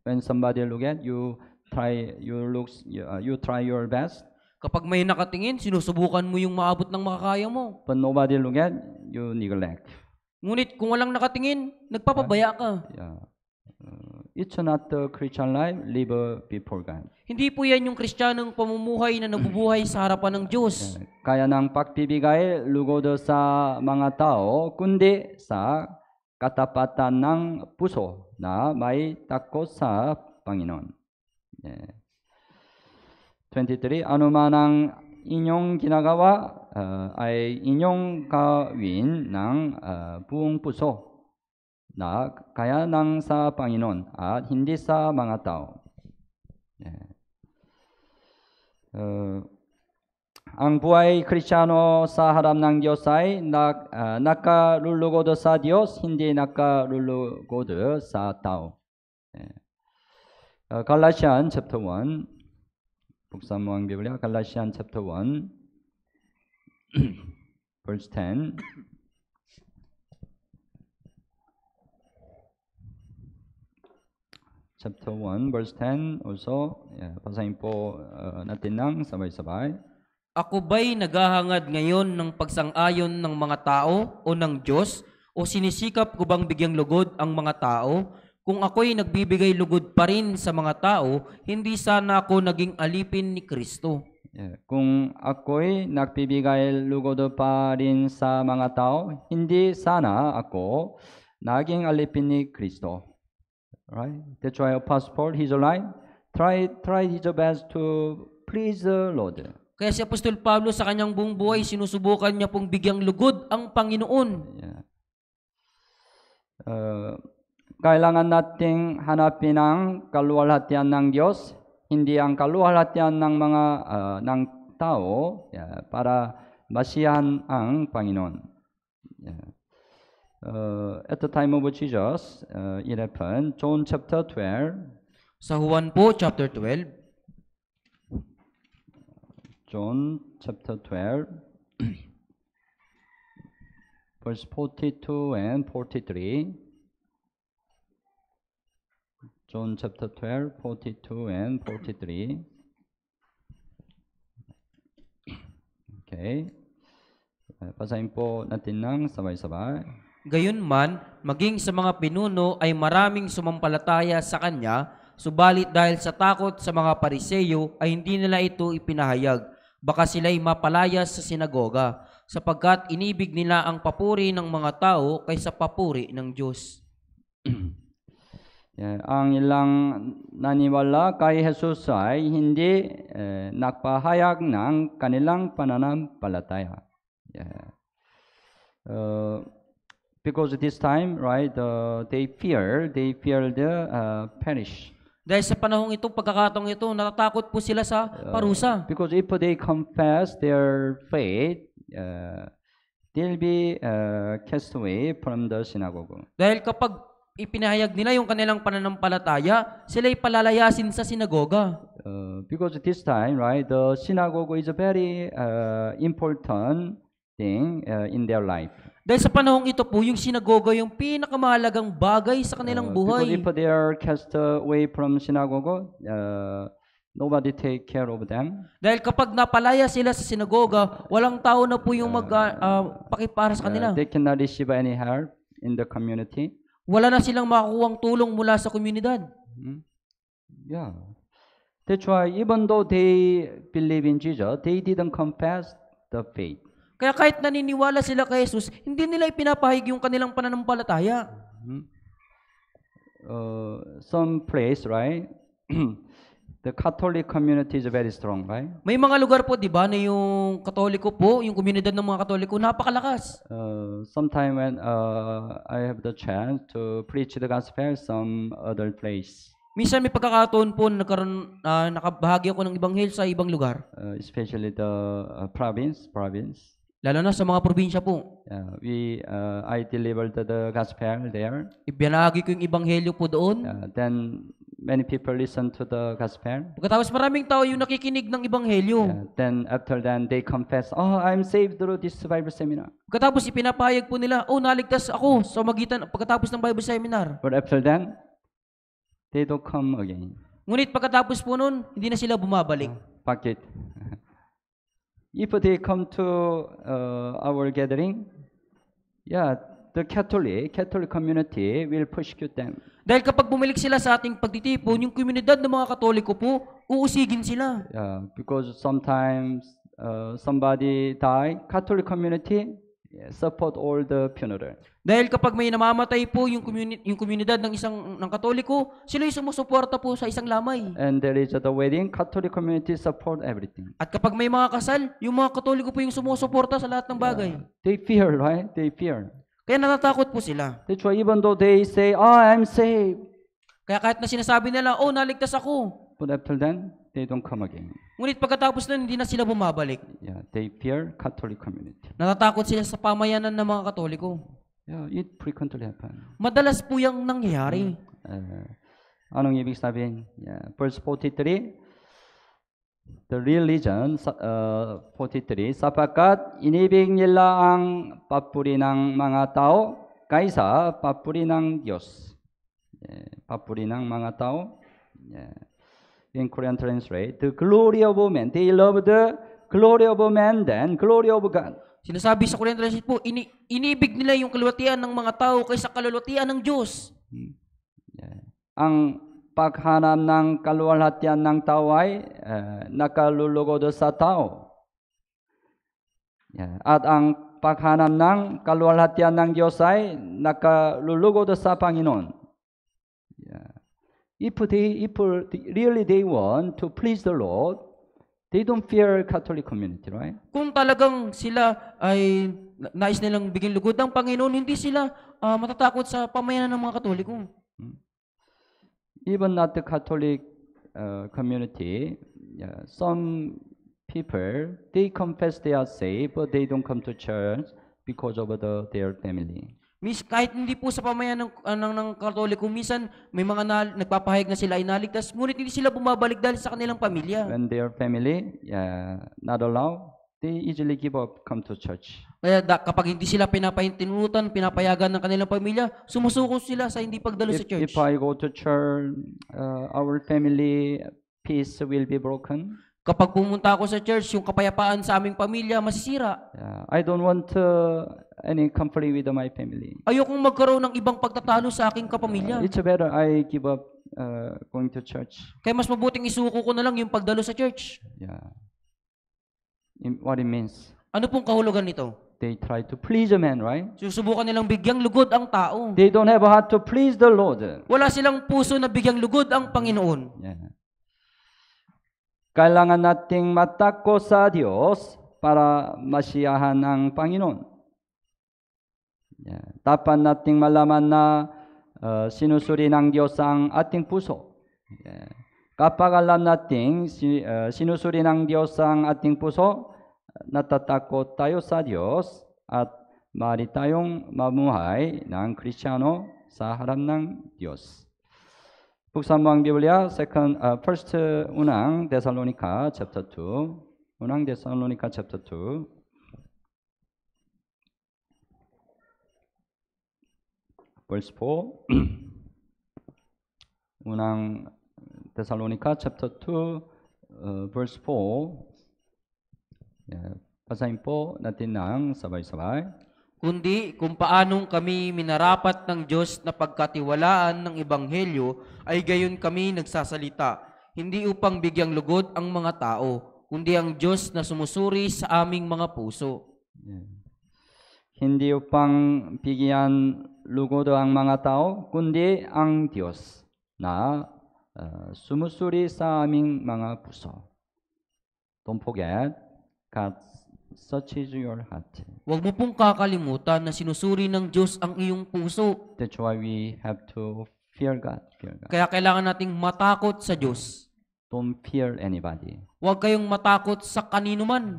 When somebody look at you, you try your best. Kapag may nakatingin, sinusubukan mo yung maabot ng makakaya mo. But nobody look at you, neglect. Ngunit kung walang nakatingin, nagpapabaya ka. Yeah. It's not the Christian life live before God. Hindi po yan yung Kristiyanong pamumuhay na nabubuhay sa harapan ng Diyos. Kaya ng pagbibigay lugod sa mga tao, kundi sa katapatan ng puso na may takot sa Panginoon. 23, anuman ang inyong ginagawa ay inyong gawin ng buong puso na kaya ng sa Panginoon at hindi sa mga tao. Ang buhay Kristiyano sa harap ng Diyos ay nakalulugod sa Diyos, hindi nakalulugod sa tao. Galatians chapter 1, buksan mo ang Biblia, Galatians chapter 1, verse 10. Chapter 1, verse 10 also. Basahin po natin ng sabay-sabay. Ako ba'y naghahangad ngayon ng pagsang-ayon ng mga tao o ng Diyos? O sinisikap ko bang bigyang lugod ang mga tao? Kung ako'y nagbibigay lugod pa rin sa mga tao, hindi sana ako naging alipin ni Kristo. Kung ako'y nagbibigay lugod pa rin sa mga tao, hindi sana ako naging alipin ni Kristo. Right? That's why Apostle Paul, his life, tried his best to please the Lord. Kaya si Apostol Pablo sa kanyang buong buhay, sinusubukan niya pong bigyang lugod ang Panginoon. Kailangan nating hanapin ang kaluwalhatian ng Diyos, hindi ang kaluwalhatian ng mga ng tao para masiyahan ang Panginoon. At the time of Jesus, it happened, John chapter 12. Sa Juan po, chapter 12. John chapter 12, verse 42 and 43. John chapter 12, 42 and 43. Okay. Basahin po natin ng sabay-sabay. Gayunman, maging sa mga pinuno ay maraming sumampalataya sa kanya, subalit dahil sa takot sa mga Pariseyo ay hindi nila ito ipinahayag. Baka sila'y mapalayas sa sinagoga, sapagkat inibig nila ang papuri ng mga tao kaysa papuri ng Diyos. Ang ilang naniwala kay Jesus ay hindi nagpahayag ng kanilang pananampalataya. Because this time, right, they feared perish. Dahil sa panahong ito, pagkakataong ito, natatakot po sila sa parusa. Because if they confess their faith, they'll be cast away from the synagogue. Dahil kapag ipinahayag nila yung kanilang pananampalataya, sila'y palalayasin sa sinagoga. Because this time, right, the synagogue is a very important thing in their life. Dahil sa panahong ito po, yung sinagoga yung pinakamahalagang bagay sa kanilang buhay. Because if they are cast away from synagogue, nobody take care of them. Dahil kapag napalaya sila sa sinagoga, walang tao na po yung pakipara sa kanila. They cannot receive any help in the community. Wala na silang makukuhang tulong mula sa komunidad. Yeah. That's why even though they believe in Jesus, they didn't confess the faith. Kaya kahit naniniwala sila kay Jesus, hindi nila ipinapahayag yung kanilang pananampalataya. Some place, right? The Catholic community is very strong, right? May mga lugar po, di ba, na yung Katoliko po, yung komunidad ng mga Katoliko, napakalakas. Sometime when I have the chance to preach the gospel some other place. Minsan may pagkakataon po na nakabahagi ako ng ibanghel sa ibang lugar. Especially the province. Lalo na sa mga probinsya po. I delivered the gospel there. Ibinahagi ko yung ebanghelyo po doon. Then many people listen to the gospel. Pagkatapos maraming tao yung nakikinig ng ebanghelyo. Then after that they confess, oh, I'm saved through this Bible seminar. Pagkatapos ipinapahayag po nila, oh, naligtas ako sa pagkatapos ng Bible seminar. But after that, they don't come again. Ngunit pagkatapos po nun, hindi na sila bumabalik. Bakit? If they come to our gathering, the Catholic community will persecute them. Dahil kapag bumalik sila sa ating pagtitipon, yung komunidad ng mga Katoliko po, uusigin sila. Because sometimes somebody die, Catholic community support all the funeral. Dahil kapag may namamatay po yung komunidad ng Katoliko, sila yung sumusuporta po sa isang lamay. And there is the wedding, Catholic community support everything. At kapag may mga kasal, yung mga Katoliko po yung sumusuporta sa lahat ng bagay. They fear, right? They fear. Kaya natatakot po sila. That's why even though they say, oh, I'm saved. Kaya kahit na sinasabi nila, oh, naligtas ako. But after then, they don't come again. Ngunit pagkatapos nun, hindi na sila bumabalik. They fear Catholic community. Natatakot sila sa pamayanan ng mga Katoliko. It frequently happen. Madalas po yung nangyayari. Anong ibig sabihin? Verse 43, the religion, 43, sapagkat inibig nila ang papuri ng mga tao kaysa papuri ng Diyos. Papuri ng mga tao. In Korean translate, the glory of man. They love the glory of man than glory of God. Sinasabi sa Korean translate po, inibig nila yung kalulatian ng mga tao kaysa kalulatian ng Diyos. Ang paghanap ng kaluwalhatian ng tao ay nakalulugod sa tao. At ang paghanap ng kaluwalhatian ng Diyos ay nakalulugod sa Panginoon. If really they want to please the Lord, they don't fear Catholic community, right? Kung talagang sila ay nais nilang bigyan lugod ng Panginoon, hindi sila matatakot sa pamayanan ng mga Katoliko. Even not the Catholic community, some people, they confess they are saved, but they don't come to church because of their family. Kahit hindi po sa pamayanan ng Katoliko, minsan may mga nagpapahayag na sila ay naligtas, ngunit hindi sila bumabalik dahil sa kanilang pamilya. When their family not allowed, they easily give up, come to church. Kaya kapag hindi sila pinapayagan ng kanilang pamilya, sumusuko sila sa hindi pagdalo sa church. If I go to church, our family peace will be broken. Kapag pumunta ako sa church, yung kapayapaan sa aming pamilya masisira. I don't want any conflict with my family. Ayokong magkaroon ng ibang pagtatalo sa aking kapamilya. It's better I give up going to church. Kaya mas mabuting isuko ko na lang yung pagdalo sa church. What it means? Ano pong kahulugan nito? They try to please a man, right? Susubukan nilang bigyang lugod ang tao. They don't have a heart to please the Lord. Wala silang puso na bigyang lugod ang Panginoon. Kailangan nating matakot sa Diyos para masiyahan ang Panginoon. Dapat nating malaman na sinusuri ng Diyos ang ating puso. Kapag alam nating sinusuri ng Diyos ang ating puso, natatakot tayo sa Diyos at maaari tayong mamuhay ng Kristiyano sa harap ng Diyos. Buksan mo ang Biblia, first unang Thessalonica chapter 2. Unang Thessalonica chapter 2. Verse 4. Unang Thessalonica chapter 2 verse 4. Basahin po natin ng sabay-sabay. Kundi kung paanong kami minarapat ng Diyos na pagkatiwalaan ng Ebanghelyo, ay gayon kami nagsasalita, hindi upang bigyang lugod ang mga tao, kundi ang Diyos na sumusuri sa aming mga puso. Hindi upang bigyan lugod ang mga tao, kundi ang Diyos na sumusuri sa aming mga puso. Don't forget, God searches your heart. Huwag mo pong kakalimutan na sinusuri ng Diyos ang iyong puso. That's why we have to fear God. Kaya kailangan nating matakot sa Diyos. Don't fear anybody. Huwag kayong matakot sa kanino man.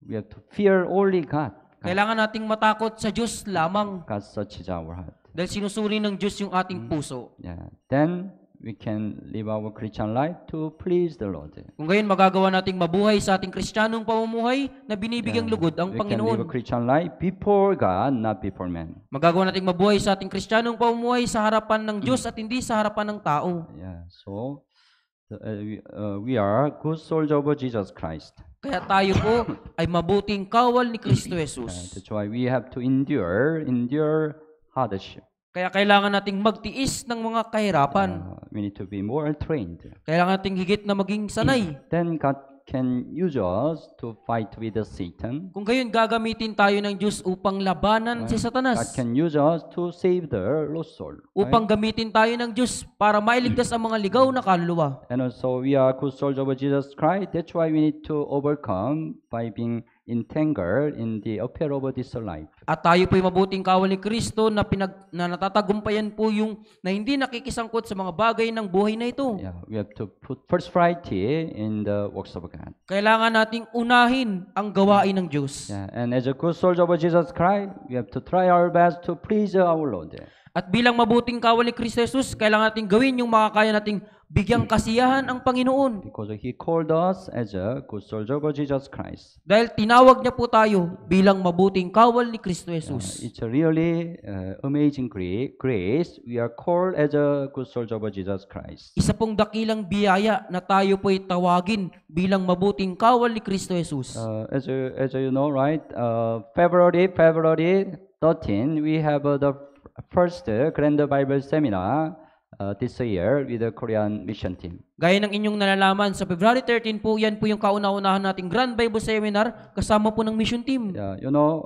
we have to fear only God. Kailangan nating matakot sa Diyos lamang. God searches our heart. Dahil sinusuri ng Diyos yung ating puso. Yeah. Then we can live our Christian life to please the Lord. Kung gayon, magagawa nating mabuhay sa ating Kristiyanong pamumuhay na binibigyang lugod ang We can live a Panginoon. Christian life before God, not before man. Magagawa nating mabuhay sa ating Kristiyanong pamumuhay sa harapan ng Diyos at hindi sa harapan ng tao. Yeah. So we are good soldiers of Jesus Christ. Kaya tayo po ay mabuting kawal ni Kristo Jesus. That's why we have to endure hardship. Kaya kailangan nating magtiis ng mga kahirapan. We need to be more trained. Kailangan nating higit na maging sanay. Then God can use us to fight with Satan. Kung gayon, gagamitin tayo ng Diyos upang labanan si God Satanas. can use us to save the lost soul. Upang gamitin tayo ng Diyos para mailigtas ang mga ligaw na kaluluwa. And also we are good soldiers of Jesus Christ. That's why we need to overcome by being entangled in the affair of this life. At tayo po'y mabuting kawal ni Kristo na natatagumpayan po yung na hindi nakikisangkot sa mga bagay ng buhay na ito. Yeah, we have to put first priority in the works of God. Kailangan nating unahin ang gawain ng Diyos. Yeah, and as a good soldier of Jesus Christ, we have to try our best to please our Lord. At bilang mabuting kawal ni Kristo Jesus, kailangan nating gawin yung makakaya nating bigyang kasiyahan ang Panginoon. Because He called us as a good soldier of Jesus Christ. Dahil tinawag niya po tayo bilang mabuting kawal ni Kristo Jesus. It's a really amazing grace. We are called as a good soldier of Jesus Christ. Isa pong dakilang biyaya na tayo po'y tawagin bilang mabuting kawal ni Kristo Jesus. As you know, right? February 13, we have the first Grand Bible Seminar this year with the Korean mission team. Gaya ng inyong nalalaman, sa February 13 po, yan po yung kauna-unahan nating Grand Bible Seminar kasama po ng mission team. Yeah, you know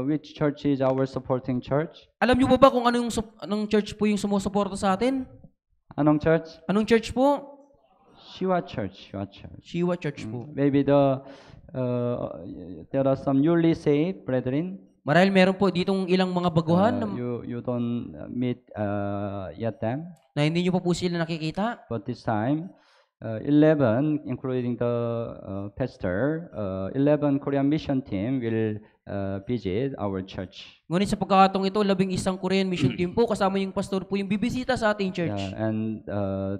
which church is our supporting church? Alam niyo po ba kung anong church po yung sumusuporta sa atin? Anong church? Anong church po? Shiwa Church. Shiwa Church po. Maybe there are some newly saved brethren. Marahil meron po ditong ilang mga baguhan You don't meet yet them. na hindi niyo pa po sila nakikita. But this time, 11, including the pastor, 11 Korean mission team will visit our church. Ngunit sa pagkakataong ito, 11 Korean mission team po, kasama yung pastor po yung bibisita sa ating church. And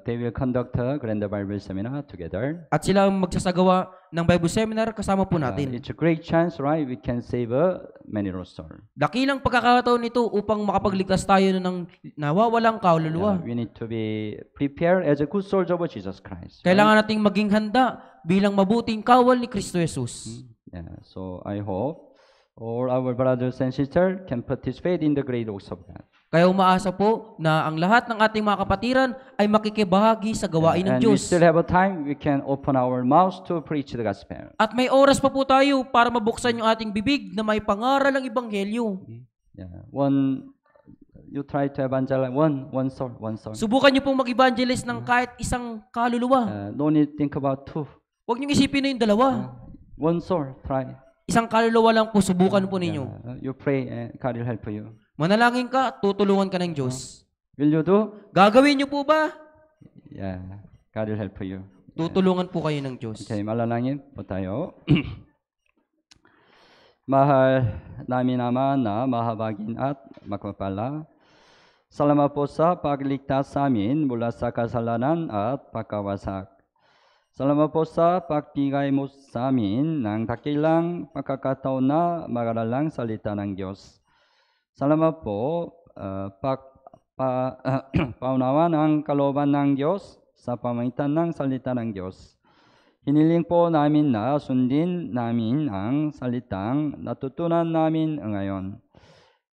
they will conduct a Grand Bible Seminar together. At sila ang magsasagawa ng Bible Seminar kasama po natin. It's a great chance, right? We can save many lost souls. Dakilang pagkakataon nito upang makapagligtas tayo ng nawawalang kaluluwa. We need to be prepared as a good soldier of Jesus Christ. Kailangan nating maging handa bilang mabuting kawal ni Kristo Jesus. Yeah, so I hope all our brothers and sisters can participate in the great works of God. Kaya umaasa po na ang lahat ng ating mga kapatiran ay makikibahagi sa gawain ng And we Diyos. still have a time, we can open our mouths to preach the gospel. At may oras pa po tayo para mabuksan yung ating bibig na may pangaral ng Ebanghelyo. Yeah, you try to evangelize one soul. Subukan niyo pong mag-evangelize ng kahit isang kaluluwa. No need think about two. Huwag niyong isipin na yung dalawa. One soul, try. Isang kaluluwa lang po, subukan po ninyo. You pray and God will help you. Manalangin ka, tutulungan ka ng Diyos. Will you do? Gagawin niyo po ba? Yeah, God will help you. Tutulungan po kayo ng Diyos. Okay, malalangin po tayo. Mahal namin Ama na mahabagin at magpapala. Salamat po sa pagligtas sa amin mula sa kasalanan at pagkawasak. Salamat po sa pagbigay mo sa amin ng dakilang pagkakataon na mag-aralang salita ng Diyos. Salamat po paunawa ng kalooban ng Diyos sa pamamagitan ng salita ng Diyos. Hiniling po namin na sundin namin ang salitang natutunan namin ngayon.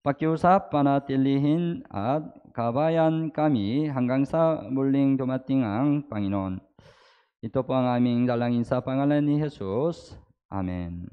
Pakiusap panatilihin at kabayan kami hanggang sa muling dumating ang Panginoon. Ito po ang aming dalangin sa pangalan ni Jesus. Amen.